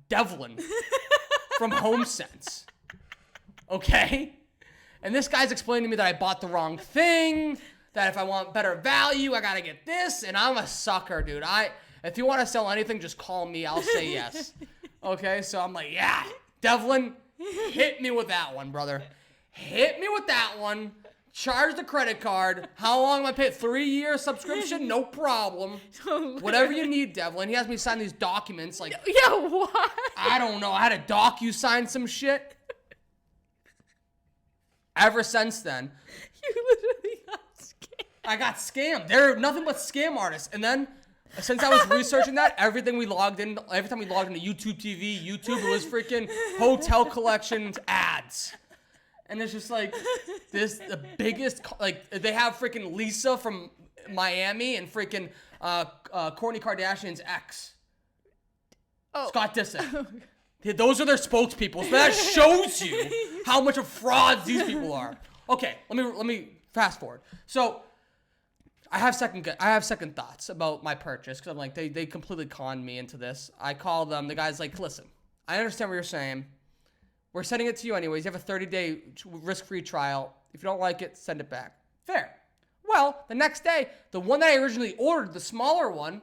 Devlin. from HomeSense. Okay? And this guy's explaining to me that I bought the wrong thing, that if I want better value, I gotta get this, and I'm a sucker, dude. If you want to sell anything, just call me. I'll say yes. Okay? So I'm like, yeah, Devlin, hit me with that one, brother. Hit me with that one. Charge the credit card. How long am I paying? 3-year subscription? No problem. Whatever you need, Devlin. He has me sign these documents. Like, yeah, what? I don't know. I had a doc you sign some shit. Ever since then, You literally got scammed. I got scammed. They're nothing but scam artists. And then, since I was researching that, every time we logged into YouTube TV, YouTube, it was freaking hotel collections ads. And it's just like, the biggest, like, they have freaking Lisa from Miami and freaking Kourtney Kardashian's ex. Oh. Scott Disick. Those are their spokespeople. So that shows you how much of frauds these people are. Okay, let me fast forward. So I have second thoughts about my purchase because I'm like, they completely conned me into this. I call them. The guy's like, listen, I understand what you're saying. We're sending it to you anyways. You have a 30-day risk-free trial. If you don't like it, send it back. Fair. Well, the next day, the one that I originally ordered, the smaller one,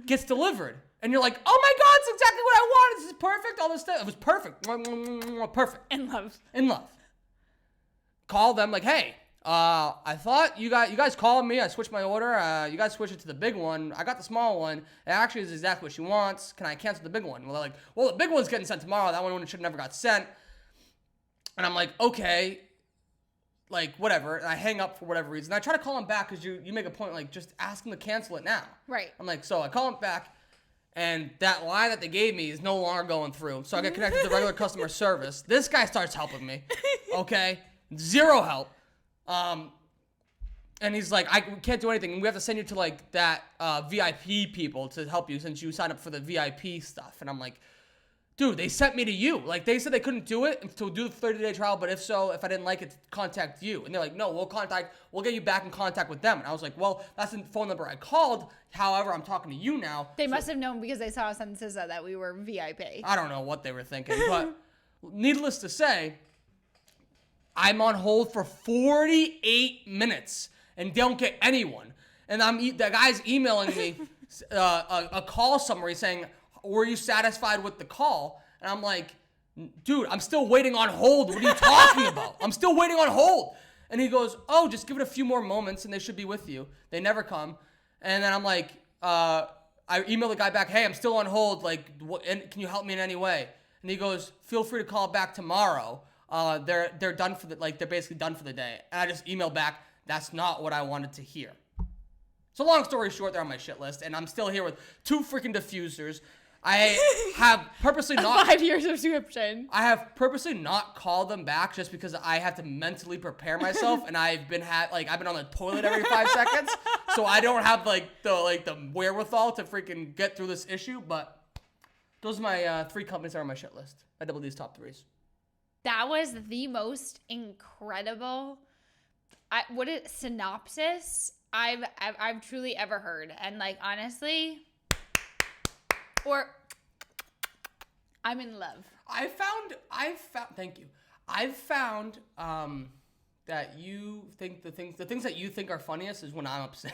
gets delivered. And you're like, oh my God, it's exactly what I wanted. This is perfect. All this stuff. It was perfect. Perfect. In love. Call them like, hey, I thought you guys called me. I switched my order. You guys switched it to the big one. I got the small one. It actually is exactly what she wants. Can I cancel the big one? Well, they're like, well, the big one's getting sent tomorrow. That one should have never got sent. And I'm like, okay, like whatever. And I hang up for whatever reason. I try to call him back because you make a point, like just ask him to cancel it now. Right. I'm like, so I call him back. And that line that they gave me is no longer going through. So I get connected to regular customer service. This guy starts helping me. Okay? Zero help. And he's like, I can't do anything. We have to send you to like that VIP people to help you since you signed up for the VIP stuff. And I'm like, dude, they sent me to you. Like they said they couldn't do it to do the 30-day trial, but if I didn't like it, contact you. And they're like, no, we'll get you back in contact with them. And I was like, well, that's the phone number I called. However, I'm talking to you now. They must have known because they saw us on SZA that we were VIP. I don't know what they were thinking, but needless to say, I'm on hold for 48 minutes and don't get anyone. And the guy's emailing me a call summary saying, were you satisfied with the call? And I'm like, dude, I'm still waiting on hold. What are you talking about? I'm still waiting on hold. And he goes, oh, just give it a few more moments and they should be with you. They never come. And then I'm like, I email the guy back, hey, I'm still on hold. Like, can you help me in any way? And he goes, feel free to call back tomorrow. They're done for they're basically done for the day. And I just emailed back, that's not what I wanted to hear. So long story short, they're on my shit list. And I'm still here with 2 freaking diffusers. I have purposely not 5-year subscription. I have purposely not called them back just because I have to mentally prepare myself, and I've been on the toilet every 5 seconds, so I don't have the wherewithal to freaking get through this issue. But those are my 3 companies that are on my shit list. I double these top 3s. That was the most incredible synopsis I've truly ever heard, and like honestly. Or I'm in love. I've found thank you. I've found that you think the things that you think are funniest is when I'm upset.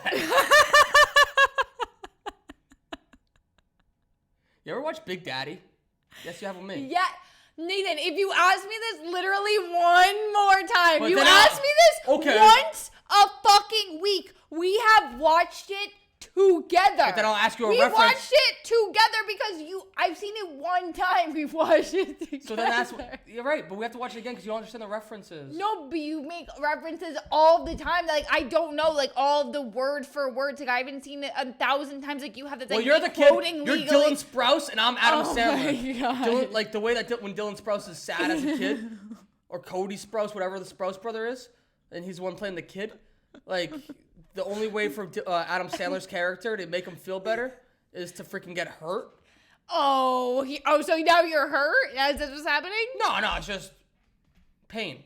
You ever watch Big Daddy? Yes, you have with me. Yeah. Nathan, if you ask me this literally one more time, But you then ask me this okay. once a fucking week, we have watched it together. But then I'll ask you a we reference. watched it together because I've seen it one time. We've watched it together. So then you're right, but we have to watch it again because you don't understand the references. No, but you make references all the time. Like I don't know, like all of the word for words. Like I haven't seen it 1,000 times. Like you have this. Like, you're the kid. You're Dylan Sprouse, and I'm Adam Sandler. My God. Dylan, like the way that when Dylan Sprouse is sad as a kid, or Cody Sprouse, whatever the Sprouse brother is, and he's the one playing the kid. Like the only way for Adam Sandler's character to make him feel better is to freaking get hurt. So now you're hurt as this was happening? No, it's just pain.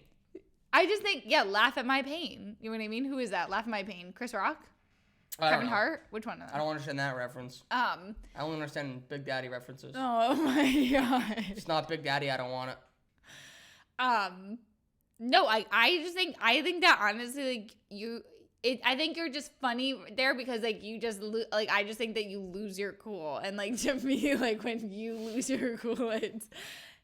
I just think, laugh at my pain. You know what I mean? Who is that? Laugh at my pain. Chris Rock? Kevin Hart? Which one of them? I don't understand that reference. I only understand Big Daddy references. Oh my god. It's not Big Daddy. I don't want it. No, I think that honestly, like, I think you're just funny there because like you just like I just think that you lose your cool, and like to me, like when you lose your cool, it's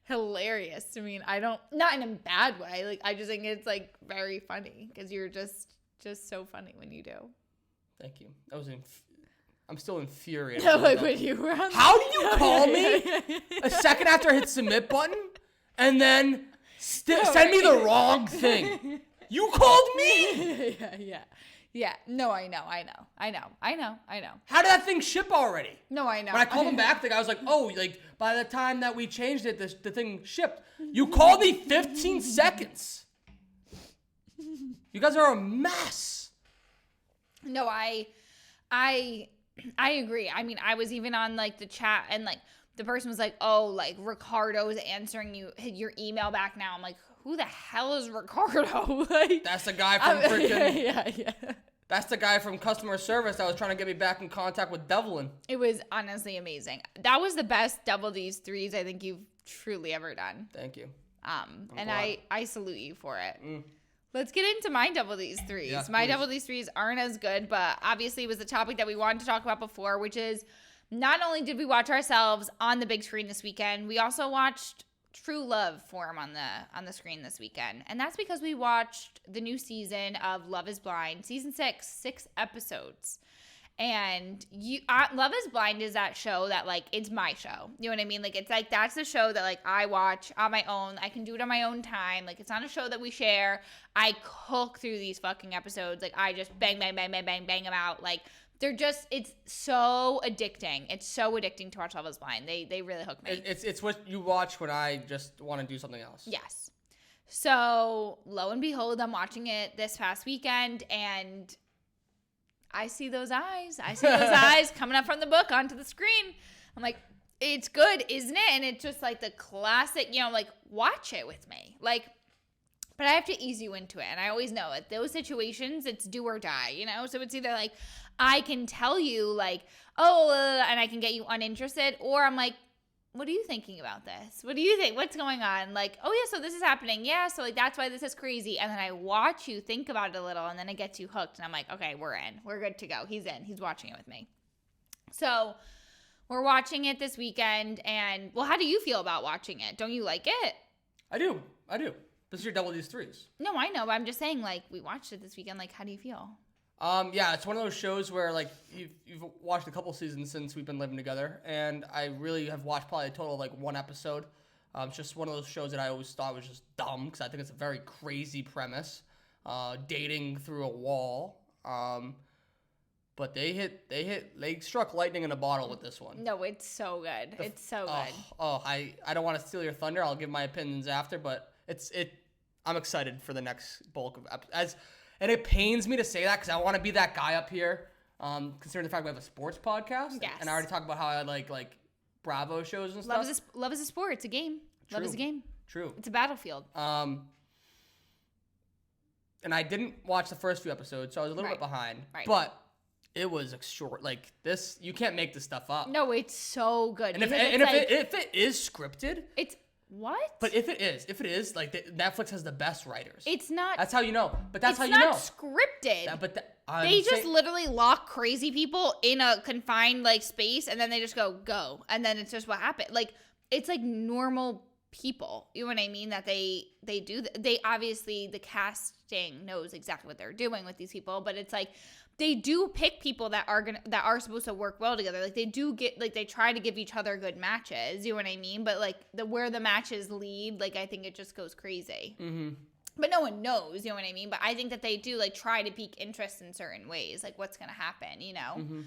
hilarious to me. And I don't, not in a bad way, like I just think it's like very funny because you're just so funny when you do. Thank you. I'm still infuriated. No, like when you were on. How did you call me a second after I hit submit button and then send me the wrong thing? You called me? Yeah. No, I know. How did that thing ship already? No, I know. When I called him back, the guy was like, oh, like by the time that we changed it, the thing shipped. You called me 15 seconds. You guys are a mess. No, I agree. I mean, I was even on like the chat and like the person was like, oh, like Ricardo's answering your email back now. I'm like, who the hell is Ricardo? Like, that's the guy from freaking. Yeah. That's the guy from customer service that was trying to get me back in contact with Devlin. It was honestly amazing. That was the best Double D's threes I think you've truly ever done. Thank you. And I salute you for it. Let's get into my Double D's threes. Yes, my please. Double D's threes aren't as good, but obviously it was the topic that we wanted to talk about before, which is not only did we watch ourselves on the big screen this weekend, we also watched True Love form on the screen this weekend. And that's because we watched the new season of Love is Blind, season 6 episodes. And Love is Blind is that show that like it's my show. You know what I mean? Like it's like that's the show that like I watch on my own. I can do it on my own time. Like it's not a show that we share. I cook through these fucking episodes. Like I just bang them out. Like it's so addicting. It's so addicting to watch Love is Blind. They really hook me. It's what you watch when I just want to do something else. Yes. So lo and behold, I'm watching it this past weekend and I see those eyes. Coming up from the book onto the screen. I'm like, it's good, isn't it? And it's just like the classic, like watch it with me. Like, but I have to ease you into it. And I always know at those situations, it's do or die, So it's either like, I can tell you like, and I can get you uninterested. Or I'm like, what are you thinking about this? What do you think? What's going on? Like, oh yeah, so this is happening. Yeah, so like that's why this is crazy. And then I watch you think about it a little and then it gets you hooked. And I'm like, okay, we're in. We're good to go. He's in. He's watching it with me. So we're watching it this weekend. And well, how do you feel about watching it? Don't you like it? I do. This is your Double D's threes. No, I know. But I'm just saying like we watched it this weekend. Like, how do you feel? Yeah, it's one of those shows where like you've watched a couple seasons since we've been living together, and I really have watched probably a total of like one episode. It's just one of those shows that I always thought was just dumb because I think it's a very crazy premise, dating through a wall. But they struck lightning in a bottle with this one. No, it's so good. It's so good. I don't want to steal your thunder. I'll give my opinions after, but I'm excited for the next bulk of episodes. And it pains me to say that because I want to be that guy up here, considering the fact we have a sports podcast. Yes. And I already talked about how I like Bravo shows and stuff. Love is a sport. It's a game. True. Love is a game. True. It's a battlefield. And I didn't watch the first few episodes, so I was a little bit behind. Right. But it was short. Like this, you can't make this stuff up. No, it's so good. And if it is scripted, it's what? But if it is, like Netflix has the best writers. It's not. That's how you know. But that's how you know. It's not scripted. They just literally lock crazy people in a confined like space, and then they just go, and then it's just what happened. Like it's like normal people. You know what I mean? That they do. They obviously the casting knows exactly what they're doing with these people, but it's like. They do pick people that are supposed to work well together. Like they do they try to give each other good matches. You know what I mean? But like where the matches lead, like I think it just goes crazy. Mm-hmm. But no one knows. You know what I mean? But I think that they do like try to pique interest in certain ways, like what's gonna happen. Mm-hmm.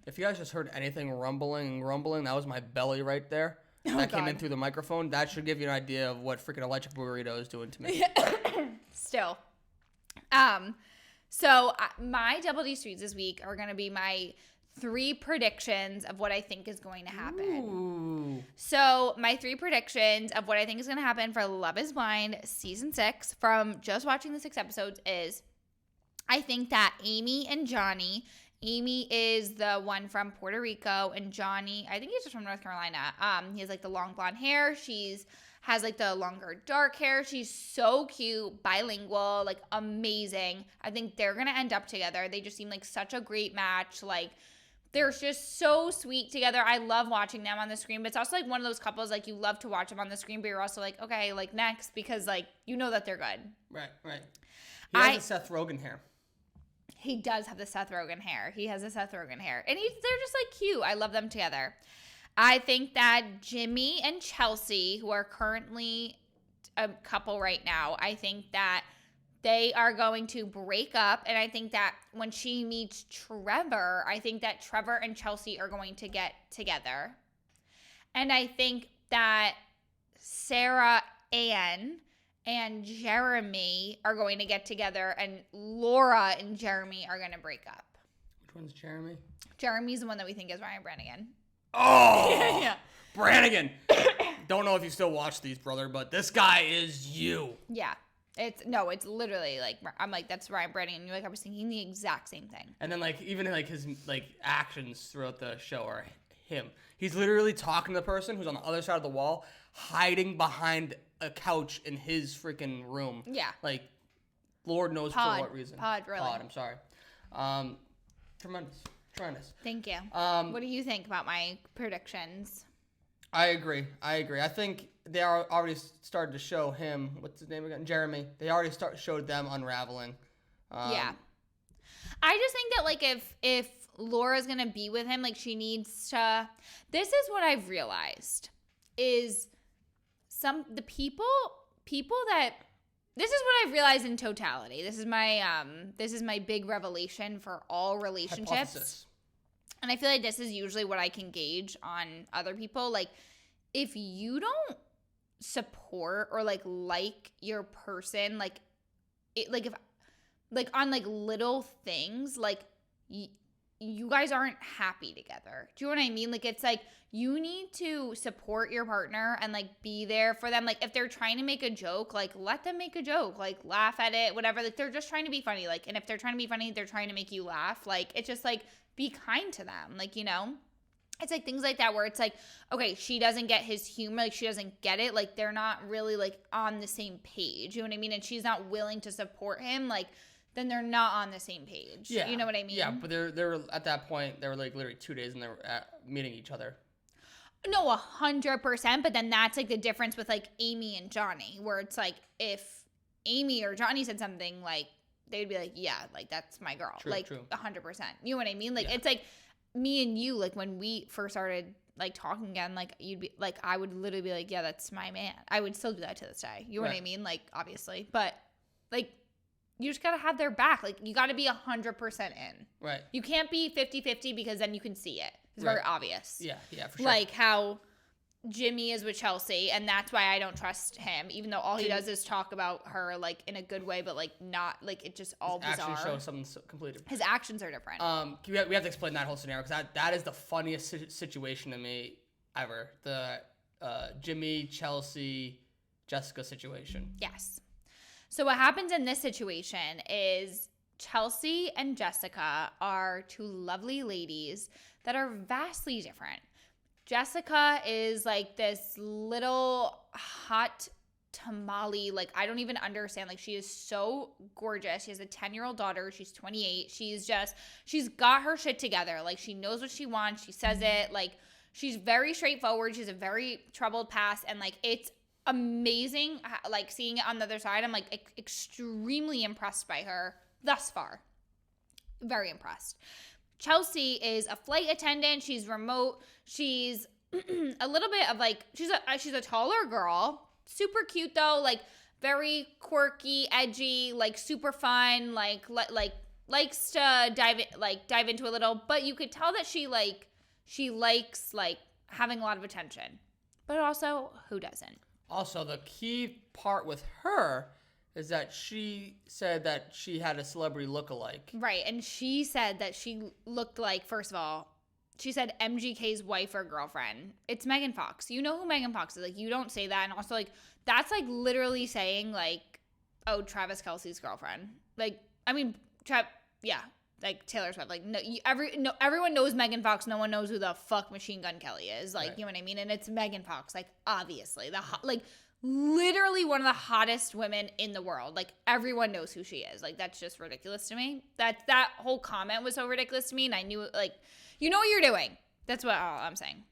If you guys just heard anything rumbling, that was my belly right there. Came in through the microphone. That should give you an idea of what freaking electric burrito is doing to me. Still, So my Double D Streets this week are going to be my 3 predictions of what I think is going to happen. Ooh. So my 3 predictions of what I think is going to happen for Love is Blind season 6 from just watching the 6 episodes is I think that Amy and Johnny, Amy is the one from Puerto Rico, and Johnny, I think he's just from North Carolina. He has like the long blonde hair. Has like the longer dark hair. She's so cute, bilingual, like amazing. I think they're gonna end up together. They just seem like such a great match. Like they're just so sweet together. I love watching them on the screen, but it's also like one of those couples like you love to watch them on the screen, but you're also like, okay, like next, because like you know that they're good. Right. He has the Seth Rogen hair. He does have the Seth Rogen hair. He has the Seth Rogen hair, and they're just like cute. I love them together. I think that Jimmy and Chelsea, who are currently a couple right now, I think that they are going to break up. And I think that when she meets Trevor, I think that Trevor and Chelsea are going to get together. And I think that Sarah Ann and Jeremy are going to get together, and Laura and Jeremy are going to break up. Which one's Jeremy? Jeremy's the one that we think is Ryan Brannigan. Oh, yeah. Brannigan. Don't know if you still watch these, brother, but this guy is you. Yeah. It's literally like, I'm like, that's Ryan Brannigan. And you're like, I was thinking the exact same thing. And then like, even like his like actions throughout the show are him. He's literally talking to the person who's on the other side of the wall, hiding behind a couch in his freaking room. Yeah. Like, Lord knows for what reason. Really. I'm sorry. Tremendous. Thank you. What do you think about my predictions? I agree. I think they are already started to show him. What's his name again? Jeremy. They already showed them unraveling. Yeah. I just think that like if Laura's gonna be with him, like she needs to. This is what I've realized is the people that. This is what I've realized in totality. This is my big revelation for all relationships. Hypothesis. And I feel like this is usually what I can gauge on other people. Like, if you don't support or like your person, like it, like if like on like little things, like you guys aren't happy together. Do you know what I mean? Like, it's like you need to support your partner and like be there for them. Like, if they're trying to make a joke, like let them make a joke, like laugh at it, whatever. Like, they're just trying to be funny. Like, and if they're trying to be funny, they're trying to make you laugh. Like, it's just like be kind to them. Like, you know, it's like things like that where it's like, okay, she doesn't get his humor. Like, she doesn't get it. Like, they're not really like on the same page. You know what I mean? And she's not willing to support him. Like, then they're not on the same page. Yeah. You know what I mean? Yeah, but they're at that point, they were like literally 2 days and they were meeting each other. No, 100%. But then that's like the difference with like Amy and Johnny, where it's like if Amy or Johnny said something, like they'd be like, yeah, like that's my girl. True, like true. 100%. You know what I mean? Like, yeah. It's like me and you, like when we first started like talking again, like you'd be like, I would literally be like, yeah, that's my man. I would still do that to this day. You know what I mean? Like, obviously. But like, you just got to have their back. Like, you got to be 100% in. Right. You can't be 50-50 because then you can see it. It's very obvious. Yeah, for sure. Like how Jimmy is with Chelsea, and that's why I don't trust him, even though all he does is talk about her, like, in a good way, but, like, not, like, it just all bizarre. Actually shows something completely different. His actions are different. We have to explain that whole scenario, because that is the funniest situation to me ever. The Jimmy, Chelsea, Jessica situation. Yes. So what happens in this situation is Chelsea and Jessica are two lovely ladies that are vastly different. Jessica is like this little hot tamale. Like, I don't even understand. Like, she is so gorgeous. She has a 10-year-old daughter. She's 28. She's got her shit together. Like, she knows what she wants. She says it. Like, she's very straightforward. She has a very troubled past. And, like, it's amazing, like, seeing it on the other side. I'm, like, extremely impressed by her thus far. Very impressed. Chelsea is a flight attendant. She's remote. She's a little bit of like, she's a taller girl. Super cute though. Like, very quirky, edgy, like super fun. Like likes to dive into a little. But you could tell that she likes like having a lot of attention. But also, who doesn't? Also, the key part with her is that she said that she had a celebrity look-alike. Right, and she said that she looked like, first of all, she said MGK's wife or girlfriend. It's Megan Fox. You know who Megan Fox is. Like, you don't say that. And also, like, that's, like, literally saying, like, oh, Travis Kelce's girlfriend. Like, I mean, like Taylor Swift. Like everyone knows Megan Fox. No one knows who the fuck Machine Gun Kelly is. Like, you know what I mean? And it's Megan Fox. Like, obviously, literally one of the hottest women in the world. Like, everyone knows who she is. Like, that's just ridiculous to me. That whole comment was so ridiculous to me, and I knew, like, you know what you're doing. That's what I'm saying.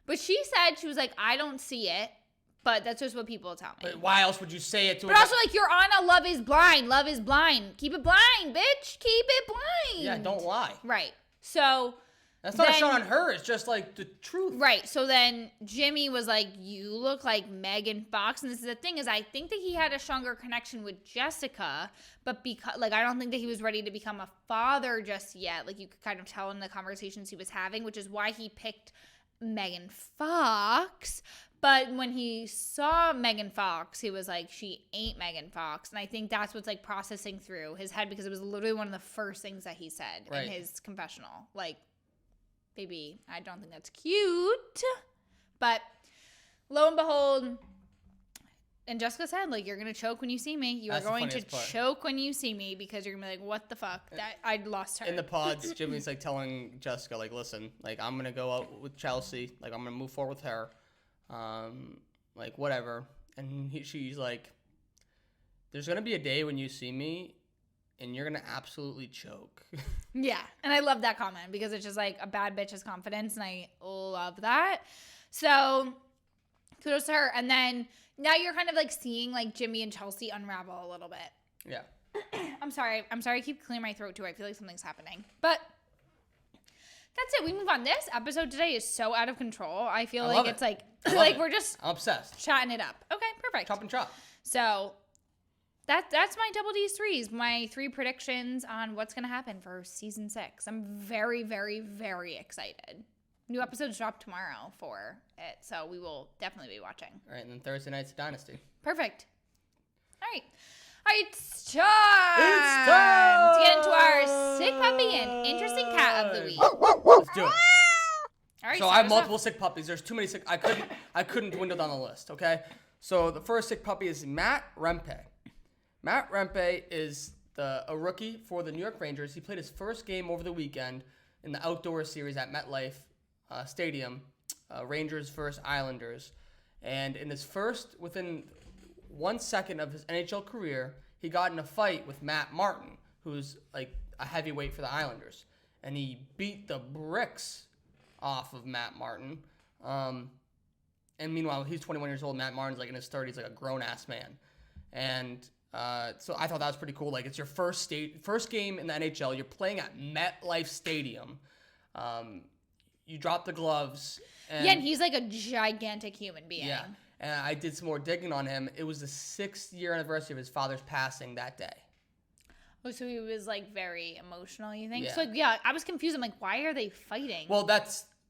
But she said, she was like, I don't see it. But that's just what people tell me. But why else would you say it to But also, like, you're on a Love is Blind. Love is blind. Keep it blind, bitch. Keep it blind. Yeah, don't lie. Right. So... That's not a shot on her. It's just, like, the truth. Right. So then Jimmy was like, you look like Megan Fox. And this is the thing is I think that he had a stronger connection with Jessica. But because, like, I don't think that he was ready to become a father just yet. Like, you could kind of tell in the conversations he was having, which is why he picked Megan Fox. But when he saw Megan Fox, he was like, she ain't Megan Fox. And I think that's what's, like, processing through his head because it was literally one of the first things that he said in his confessional. Like, baby, I don't think that's cute. But lo and behold, and Jessica said, like, you're going to choke when you see me. You are going to choke when you see me because you're going to be like, what the fuck? I lost her. In the pods, Jimmy's, like, telling Jessica, like, listen, like, I'm going to go out with Chelsea. Like, I'm going to move forward with her. Like, whatever. And she's like, there's going to be a day when you see me and you're going to absolutely choke. Yeah. And I love that comment because it's just like a bad bitch's confidence. And I love that. So kudos to her. And then now you're kind of like seeing like Jimmy and Chelsea unravel a little bit. Yeah. I'm sorry. I keep clearing my throat too. I feel like something's happening. But that's it. We move on. This episode today is so out of control. I feel like it's like we're just I'm obsessed. Chatting it up. Okay, perfect. Chop and chop. So that's my Double D's threes. My 3 predictions on what's gonna happen for season 6. I'm very, very, very excited. New episodes drop tomorrow for it, so we will definitely be watching. All right, and then Thursday night's Dynasty. Perfect. All right, it's time to get into our sick puppy and interesting cat of the week. Let's do it. All right, so I have multiple sick puppies. There's too many sick. I couldn't dwindle down the list. Okay. So the first sick puppy is Matt Rempe. Matt Rempe is a rookie for the New York Rangers. He played his first game over the weekend in the outdoor series at MetLife Stadium, Rangers versus Islanders. And in his first, within 1 second of his NHL career, he got in a fight with Matt Martin, who's like a heavyweight for the Islanders. And he beat the bricks off of Matt Martin. And meanwhile, he's 21 years old. Matt Martin's like in his 30s, like a grown-ass man. And so I thought that was pretty cool. Like, it's your first game in the NHL. You're playing at MetLife Stadium. You drop the gloves. And he's like a gigantic human being. Yeah. And I did some more digging on him. It was the 6th year anniversary of his father's passing that day. Oh, so he was like very emotional, you think? Yeah. So yeah, I was confused. I'm like, why are they fighting? Well,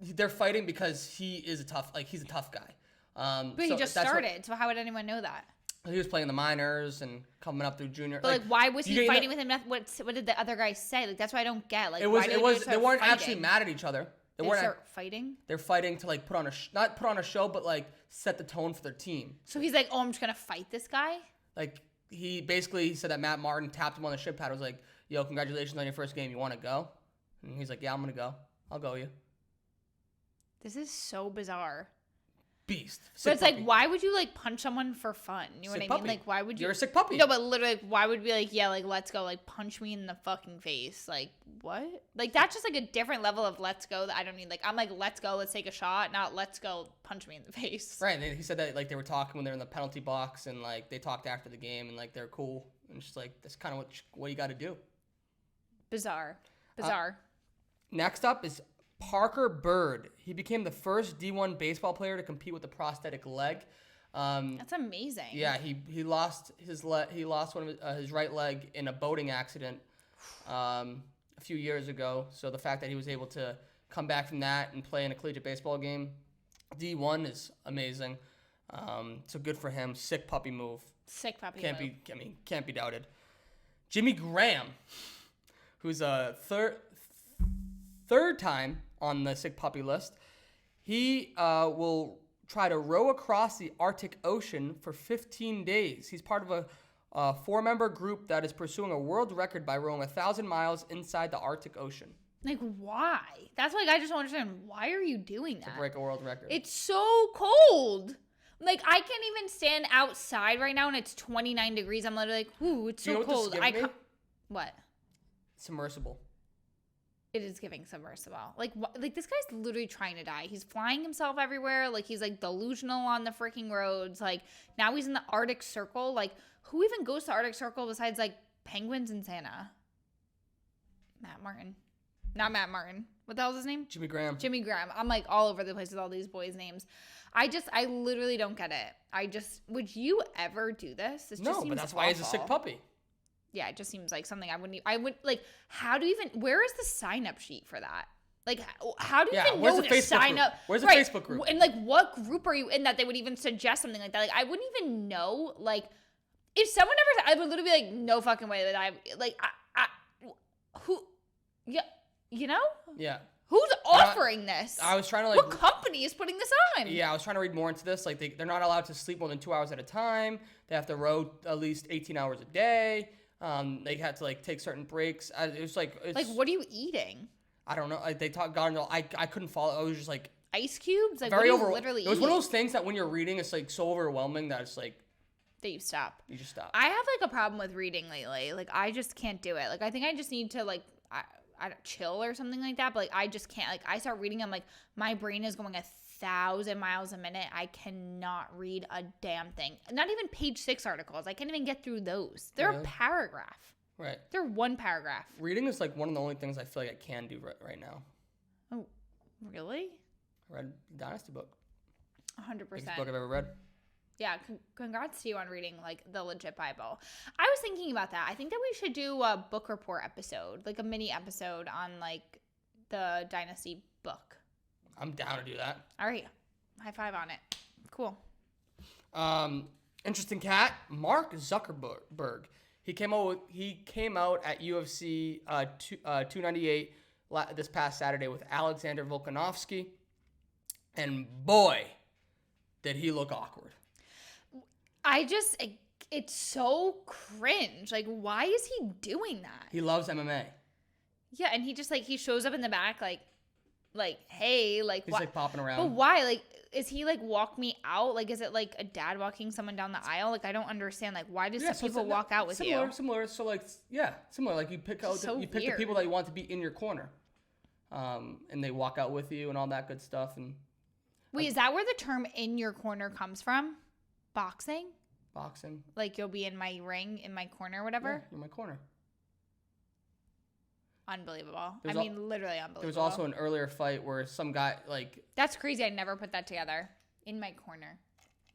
they're fighting because he's a tough guy. But he just started, so how would anyone know that? He was playing the minors and coming up through junior. But like why was he fighting with him? What did the other guy say? Like that's what I don't get. Like they weren't actually mad at each other. They weren't start fighting. They're fighting to like not put on a show, but like set the tone for their team. So he's like, oh, I'm just gonna fight this guy. Like he said that Matt Martin tapped him on the shin pad. Was like, yo, congratulations on your first game. You want to go? And he's like, yeah, I'm gonna go. I'll go you. This is so bizarre. Beast. But it's puppy. Like, why would you like punch someone for fun? You know sick what I puppy. mean? Like, why would you? You're a sick puppy. No, but literally, like, why would we like, yeah, like, let's go, like, punch me in the fucking face? Like, what? Like, that's just like a different level of let's go that I don't need. Like, I'm like, let's go, let's take a shot, not let's go punch me in the face. Right. And he said that like they were talking when they were in the penalty box and like they talked after the game and like they're cool and it's just like that's kind of what you got to do. Bizarre. Next up is Parker Bird. He became the first D1 baseball player to compete with a prosthetic leg. That's amazing. Yeah, he lost one of his right leg in a boating accident a few years ago. So the fact that he was able to come back from that and play in a collegiate baseball game, D1 is amazing. So good for him. Sick puppy move. Can't be doubted. Jimmy Graham, who's a third time on the sick puppy list. He will try to row across the Arctic Ocean for 15 days. He's part of a A 4-member group that is pursuing a world record by rowing 1,000 miles inside the Arctic Ocean. Like, why? That's like, I just don't understand. Why are you doing that? To break a world record. It's so cold. Like, I can't even stand outside right now and it's 29 degrees. I'm literally like, ooh, it's so cold. What? Submersible. It is giving submersible. Like this guy's literally trying to die. He's flying himself everywhere. Like, he's like delusional on the freaking roads. Like, now he's in the Arctic Circle. Like, who even goes to Arctic Circle besides like penguins and Santa? Matt Martin. Not Matt Martin. What the hell's his name? Jimmy Graham. Jimmy Graham. I'm like all over the place with all these boys' names. I literally don't get it. Would you ever do this? This no, just seems but that's why he's a sick puppy. Yeah, it just seems like something I would like, how do you even, where is the sign up sheet for that? Like, how do you even know to sign up? Where's the Facebook group? And like, what group are you in that they would even suggest something like that? Like, I wouldn't even know, like, if someone ever, I would literally be like, no fucking way that who, yeah, you know? Yeah. Who's offering this? I was trying to what company is putting this on? Yeah, I was trying to read more into this. Like, they're not allowed to sleep more than 2 hours at a time. They have to row at least 18 hours a day. They had to like take certain breaks. It was like, what are you eating? I don't know. Like, they got into, I couldn't follow. I was just like ice cubes. Like, very what are you literally It was one of those things that when you're reading, it's like so overwhelming that it's like that you stop. You just stop. I have like a problem with reading lately. Like, I just can't do it. Like, I think I just need to like I don't chill or something like that. But like, I just can't. Like, I start reading, I'm like, my brain is going 1,000 miles a minute. I cannot read a damn thing. Not even page 6 articles. I can't even get through those. They're a paragraph. Right. They're one paragraph. Reading is like one of the only things I feel like I can do right now. Oh, really? I read the Dynasty book. 100%. Biggest book I've ever read. Yeah, congrats to you on reading like the legit Bible. I was thinking about that. I think that we should do a book report episode, like a mini episode on like the Dynasty book. I'm down to do that. All right. High five on it. Cool. Interesting cat, Mark Zuckerberg. He came out at UFC 298 this past Saturday with Alexander Volkanovski, and boy, did he look awkward. It's so cringe. Like, why is he doing that? He loves MMA. Yeah, and he just like, he shows up in the back like, hey, like, he's like popping around. But why? Like, is he like walk me out? Like, is it like a dad walking someone down the aisle? Like, I don't understand. Like, why do people walk out with you? Similar. So like, yeah, similar. Like, you pick pick the people that you want to be in your corner, and they walk out with you and all that good stuff. And wait, is that where the term "in your corner" comes from? Boxing. Like, you'll be in my ring, in my corner, whatever. Yeah, in my corner. Unbelievable. Literally unbelievable. There was also an earlier fight where some guy, like... That's crazy. I never put that together. In my corner.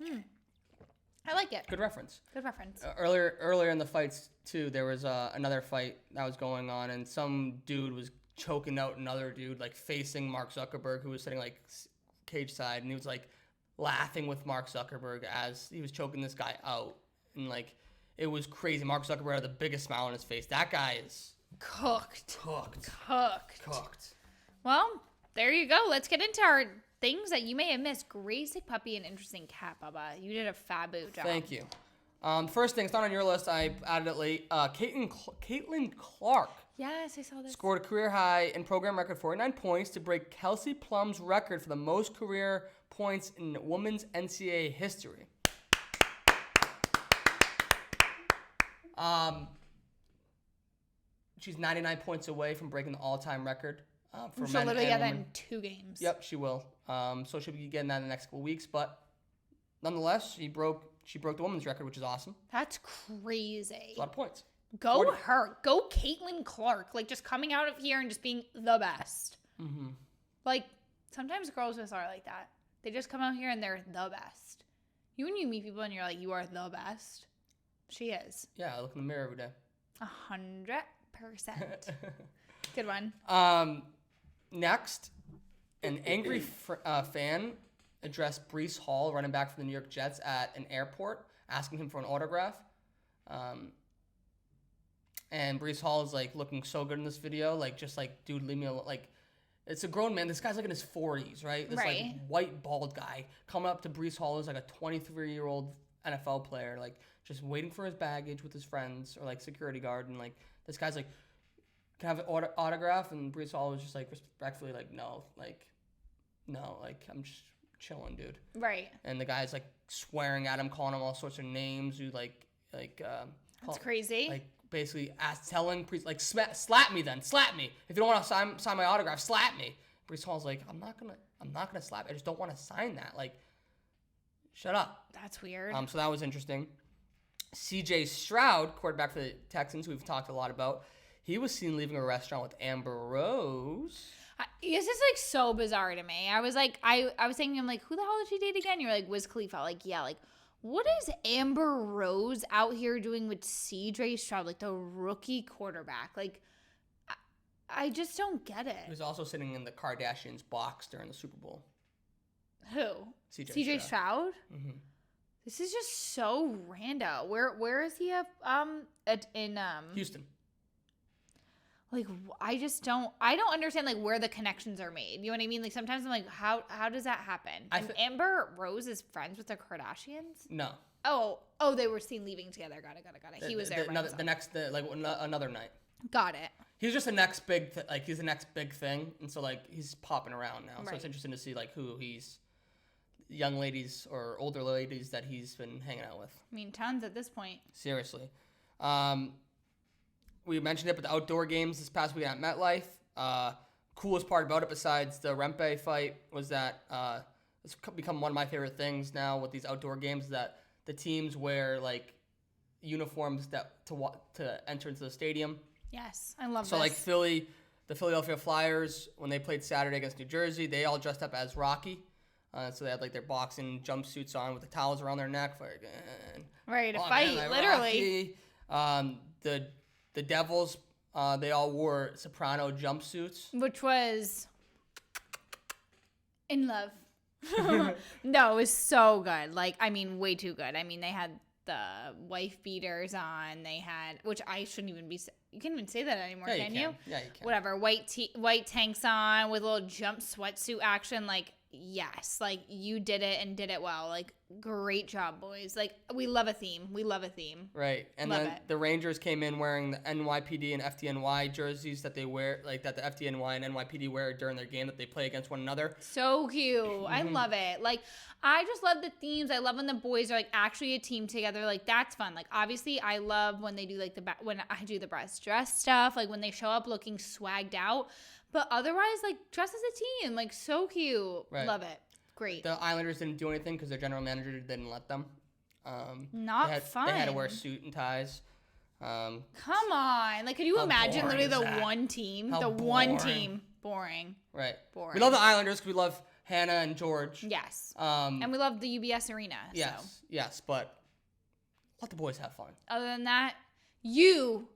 I like it. Good reference. Earlier in the fights, too, there was another fight that was going on, and some dude was choking out another dude, like, facing Mark Zuckerberg, who was sitting, like, cage side, and he was, like, laughing with Mark Zuckerberg as he was choking this guy out. And, like, it was crazy. Mark Zuckerberg had the biggest smile on his face. That guy is... Cooked. Cooked. Well, there you go. Let's get into our things that you may have missed. Great sick puppy and interesting cat, Bubba. You did a fabu job. Thank you. First thing, it's not on your list. I added it late. Caitlin Clark. Yes, I saw this. Scored a career high and program record 49 points to break Kelsey Plum's record for the most career points in women's NCAA history. She's 99 points away from breaking the all-time record for she'll men literally and get that women. in 2 games. Yep, she will. So she'll be getting that in the next couple weeks. But nonetheless, she broke the women's record, which is awesome. That's crazy. It's a lot of points. Go 40. Her. Go Caitlin Clark. Like, just coming out of here and just being the best. Mm-hmm. Like, sometimes girls just are like that. They just come out here and they're the best. When you meet people and you're like, you are the best. She is. Yeah, I look in the mirror every day. 100%. Good one. Next, an angry fan addressed Breece Hall, running back for the New York Jets, at an airport, asking him for an autograph. And Breece Hall is like looking so good in this video, like, just like, dude, leave me alone. Like, it's a grown man. This guy's like in his 40s, right? This like white bald guy coming up to Breece Hall, who's like a 23-year-old NFL player, like just waiting for his baggage with his friends or like security guard, and like this guy's like, "Can I have an autograph?" And Brees Hall was just like respectfully like, "No, like I'm just chilling, dude." Right. And the guy's like swearing at him, calling him all sorts of names. Who That's crazy. Like basically telling Brees like slap me then, slap me. If you don't want to sign my autograph, slap me. Brees Hall's like, I'm not gonna slap. I just don't want to sign that. Like, shut up. That's weird. So that was interesting. C.J. Stroud, quarterback for the Texans, we've talked a lot about. He was seen leaving a restaurant with Amber Rose. This is like so bizarre to me. I was like, I was thinking, I'm like, who the hell did she date again? You're like, Wiz Khalifa. Like, yeah, like, what is Amber Rose out here doing with C.J. Stroud, like the rookie quarterback? Like, I just don't get it. He was also sitting in the Kardashians' box during the Super Bowl. Who? C.J. Stroud? Mm-hmm. This is just so random. Where is he in Houston? Like, I don't understand like where the connections are made. You know what I mean? Like sometimes I'm like, how does that happen? And Amber Rose is friends with the Kardashians? No. Oh, they were seen leaving together. Got it. He was there. Another night. Got it. He's just the next big he's the next big thing, and so like he's popping around now. Right. So it's interesting to see like who he's young ladies or older ladies that he's been hanging out with. I mean, tons at this point. Seriously. We mentioned it, but the outdoor games this past weekend at MetLife. Coolest part about it, besides the Rempe fight, was that it's become one of my favorite things now with these outdoor games, that the teams wear like uniforms to enter into the stadium. Yes, I love so this. So like the Philadelphia Flyers, when they played Saturday against New Jersey, they all dressed up as Rocky. So they had like their boxing jumpsuits on with the towels around their neck. Ready to fight, man, literally. Rocky. The Devils, they all wore soprano jumpsuits. Which was in love. No, it was so good. Like, I mean, way too good. I mean, they had the wife beaters on. They had, which I shouldn't even be. You can't even say that anymore, Yeah, can you? Yeah, you can. Whatever. White tanks on with a little jump sweatsuit action. Like, yes, like you did it and did it well. Like, great job, boys. Like, we love a theme. Right. And love then it. the Rangers came in wearing the NYPD and FDNY jerseys that they wear, like that the FDNY and NYPD wear during their game that they play against one another. So cute. I love it. Like, I just love the themes. I love when the boys are like actually a team together. Like, that's fun. Like, obviously, I love when they do like when I do the best dress stuff. Like when they show up looking swagged out. But otherwise, like, dress as a team. Like, so cute. Right. Love it. Great. The Islanders didn't do anything because their general manager didn't let them. Fun. They had to wear suit and ties. Come on. Like, could you imagine literally the one team? One team. Boring. Right. Boring. We love the Islanders because we love Hannah and George. Yes. And we love the UBS Arena. Yes. So. Yes, but let the boys have fun. Other than that, you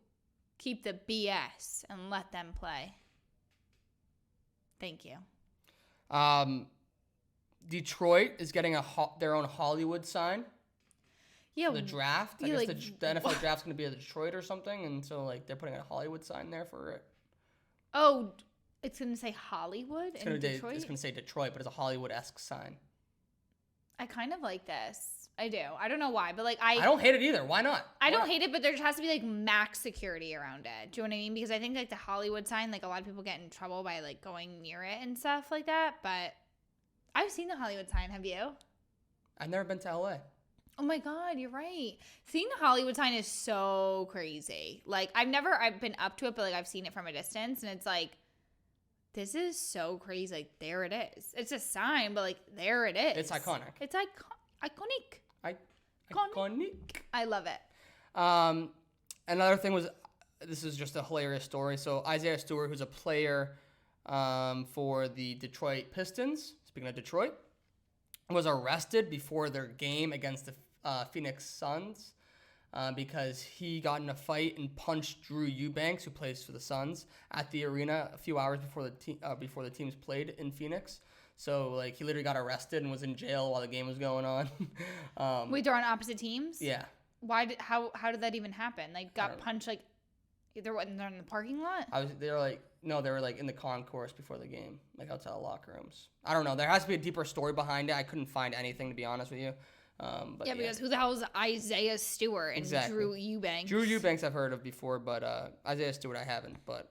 keep the BS and let them play. Thank you. Detroit is getting their own Hollywood sign. Yeah. For the draft. I Yeah, guess like, the NFL draft's going to be at Detroit or something, and so like they're putting a Hollywood sign there for it. Oh, it's going to say Hollywood in Detroit? It's going to say Detroit, but it's a Hollywood-esque sign. I kind of like this. I do. I don't know why, but like I don't hate it either. Why not? I don't hate it, but there just has to be like max security around it. Do you know what I mean? Because I think like the Hollywood sign, like a lot of people get in trouble by like going near it and stuff like that. But I've seen the Hollywood sign. Have you? I've never been to LA. Oh my God, you're right. Seeing the Hollywood sign is so crazy. Like I've been up to it, but like I've seen it from a distance, and it's like, this is so crazy. Like there it is. It's a sign, but like there it is. It's iconic. It's iconic. Iconic. I love it. Another thing was, this is just a hilarious story. So Isaiah Stewart, who's a player for the Detroit Pistons, speaking of Detroit, was arrested before their game against the Phoenix Suns because he got in a fight and punched Drew Eubanks, who plays for the Suns, at the arena a few hours before the teams played in Phoenix. So, like, he literally got arrested and was in jail while the game was going on. Wait, they're on opposite teams? Yeah. How did that even happen? Like, got punched, like, they're in the parking lot? They were in the concourse before the game, like outside the locker rooms. I don't know. There has to be a deeper story behind it. I couldn't find anything, to be honest with you. Yeah, because who the hell is Isaiah Stewart and Drew Eubanks? Drew Eubanks I've heard of before, but Isaiah Stewart I haven't. But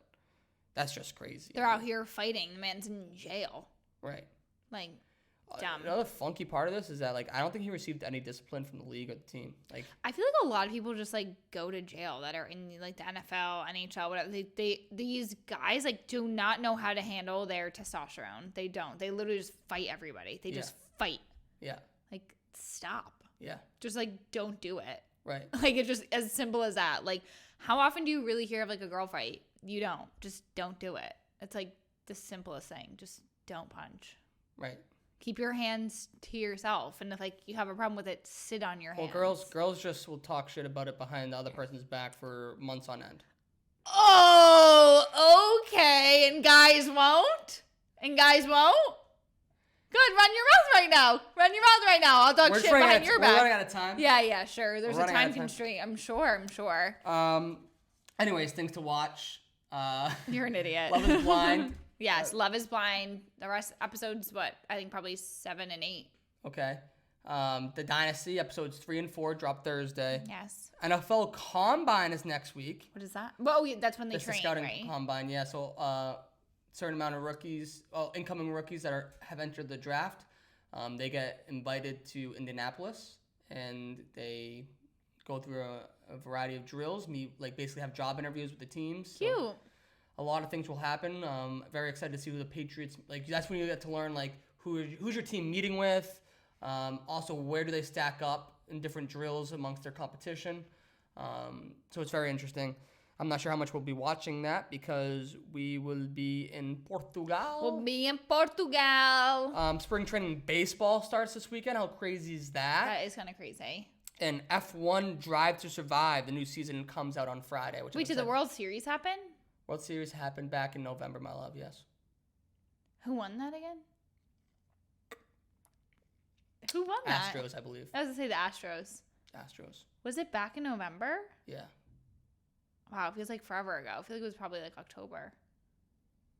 that's just crazy. They're out here fighting. The man's in jail. Right. Like, dumb. Another funky part of this is that, like, I don't think he received any discipline from the league or the team. Like, I feel like a lot of people just, like, go to jail that are in, like, the NFL, NHL, whatever. These guys, like, do not know how to handle their testosterone. They don't. They literally just fight everybody. They just fight. Yeah. Like, stop. Yeah. Just, like, don't do it. Right. Like, it's just as simple as that. Like, how often do you really hear of, like, a girl fight? You don't. Just don't do it. It's, like, the simplest thing. Just don't punch. Right. Keep your hands to yourself. And if, like, you have a problem with it, sit on your hands. Well, girls just will talk shit about it behind the other person's back for months on end. Oh, okay. And guys won't? Good, run your mouth right now. I'll talk shit behind your back. We're running out of time. Yeah, sure. There's a time constraint. I'm sure. Anyways, things to watch. You're an idiot. Love is Blind. Yes, Love is Blind. The rest episodes, I think probably 7 and 8. Okay. The Dynasty, episodes 3 and 4 drop Thursday. Yes. NFL Combine is next week. What is that? Well, that's when they train, the scouting right? combine, yeah. So, certain amount of incoming rookies that have entered the draft, they get invited to Indianapolis, and they go through a variety of drills. Basically have job interviews with the teams. Cute. So a lot of things will happen. Very excited to see who the Patriots, that's when you get to learn, who's your team meeting with. Also, where do they stack up in different drills amongst their competition. So it's very interesting. I'm not sure how much we'll be watching that because we will be in Portugal. Spring training baseball starts this weekend. How crazy is that? That is kind of crazy. And F1 Drive to Survive, the new season comes out on Friday. Wait, did the World Series happen? World Series happened back in November, my love, yes. Who won that again? Who won that? Astros, I believe. I was going to say the Astros. Astros. Was it back in November? Yeah. Wow, it feels like forever ago. I feel like it was probably like October.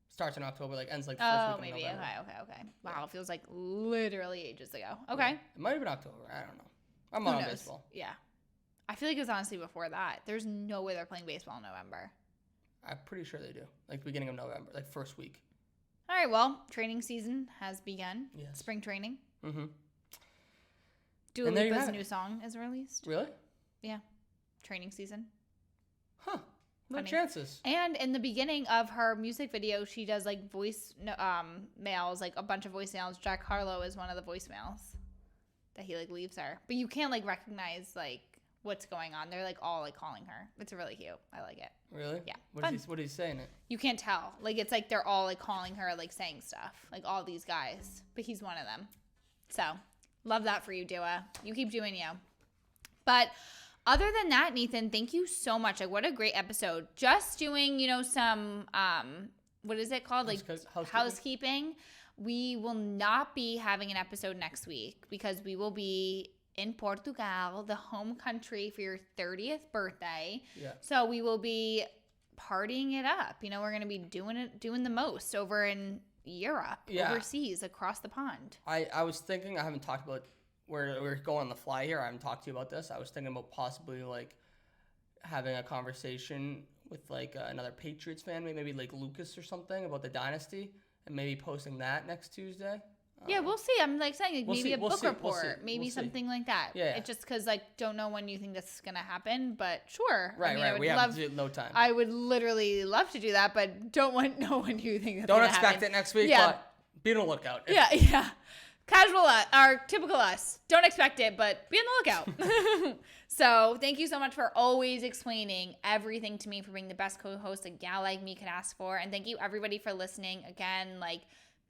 Starts in October, ends the first week of November. Okay. Wow, it feels like literally ages ago. Okay. Yeah. It might have been October. I don't know. I'm on baseball. Yeah. I feel like it was honestly before that. There's no way they're playing baseball in November. I'm pretty sure they do. Beginning of November, first week. All right, well, training season has begun. Yes. Spring training. Mm-hmm. Dua Lipa's new song is released. Really? Yeah. Training season. Huh. No chances. And in the beginning of her music video, she does voice mails, a bunch of voicemails. Jack Harlow is one of the voicemails that he leaves her. But you can't recognize what's going on. They're all calling her. It's really cute. I like it. Really? Yeah. What is he saying it? You can't tell. It's they're all calling her, saying stuff. All these guys. But he's one of them. So love that for you, Dua. You keep doing you. But other than that, Nathan, thank you so much. What a great episode. Just doing, some, what is it called? Housekeeping. We will not be having an episode next week because we will be in Portugal, the home country for your 30th birthday. Yeah. So we will be partying it up. We're going to be doing the most over in Europe, overseas, across the pond. I was thinking, I haven't talked about we're going on the fly here. I haven't talked to you about this. I was thinking about possibly having a conversation with another Patriots fan, maybe Lucas or something, about the Dynasty, and maybe posting that next Tuesday. Yeah, we'll see. I'm saying maybe a book report, maybe something like that. Yeah. It's just because don't know when you think this is gonna happen, but sure. Right. We have no time. I would literally love to do that, but don't know when you think that's don't gonna expect happen. It next week, but be on the lookout. Yeah. Casual us, or typical us. Don't expect it, but be on the lookout. So thank you so much for always explaining everything to me, for being the best co-host a gal like me could ask for. And thank you everybody for listening. Again,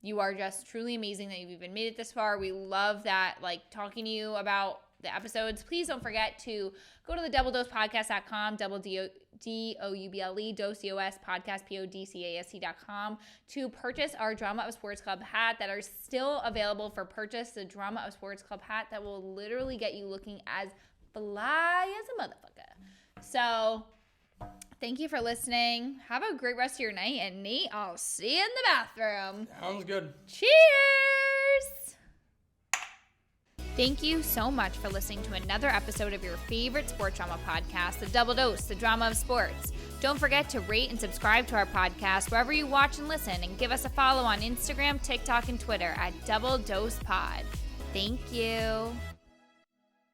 you are just truly amazing that you've even made it this far. We love that, talking to you about the episodes. Please don't forget to go to the doubledosepodcast.com, DOUBLE, DOS podcast, PODCAST.com, to purchase our Drama of Sports Club hat that are still available for purchase. The Drama of Sports Club hat that will literally get you looking as fly as a motherfucker. So thank you for listening. Have a great rest of your night. And Nate, I'll see you in the bathroom. Sounds good. Cheers. Thank you so much for listening to another episode of your favorite sports drama podcast, The Double Dose, the drama of sports. Don't forget to rate and subscribe to our podcast wherever you watch and listen, and give us a follow on Instagram, TikTok, and Twitter at Double Dose Pod. Thank you.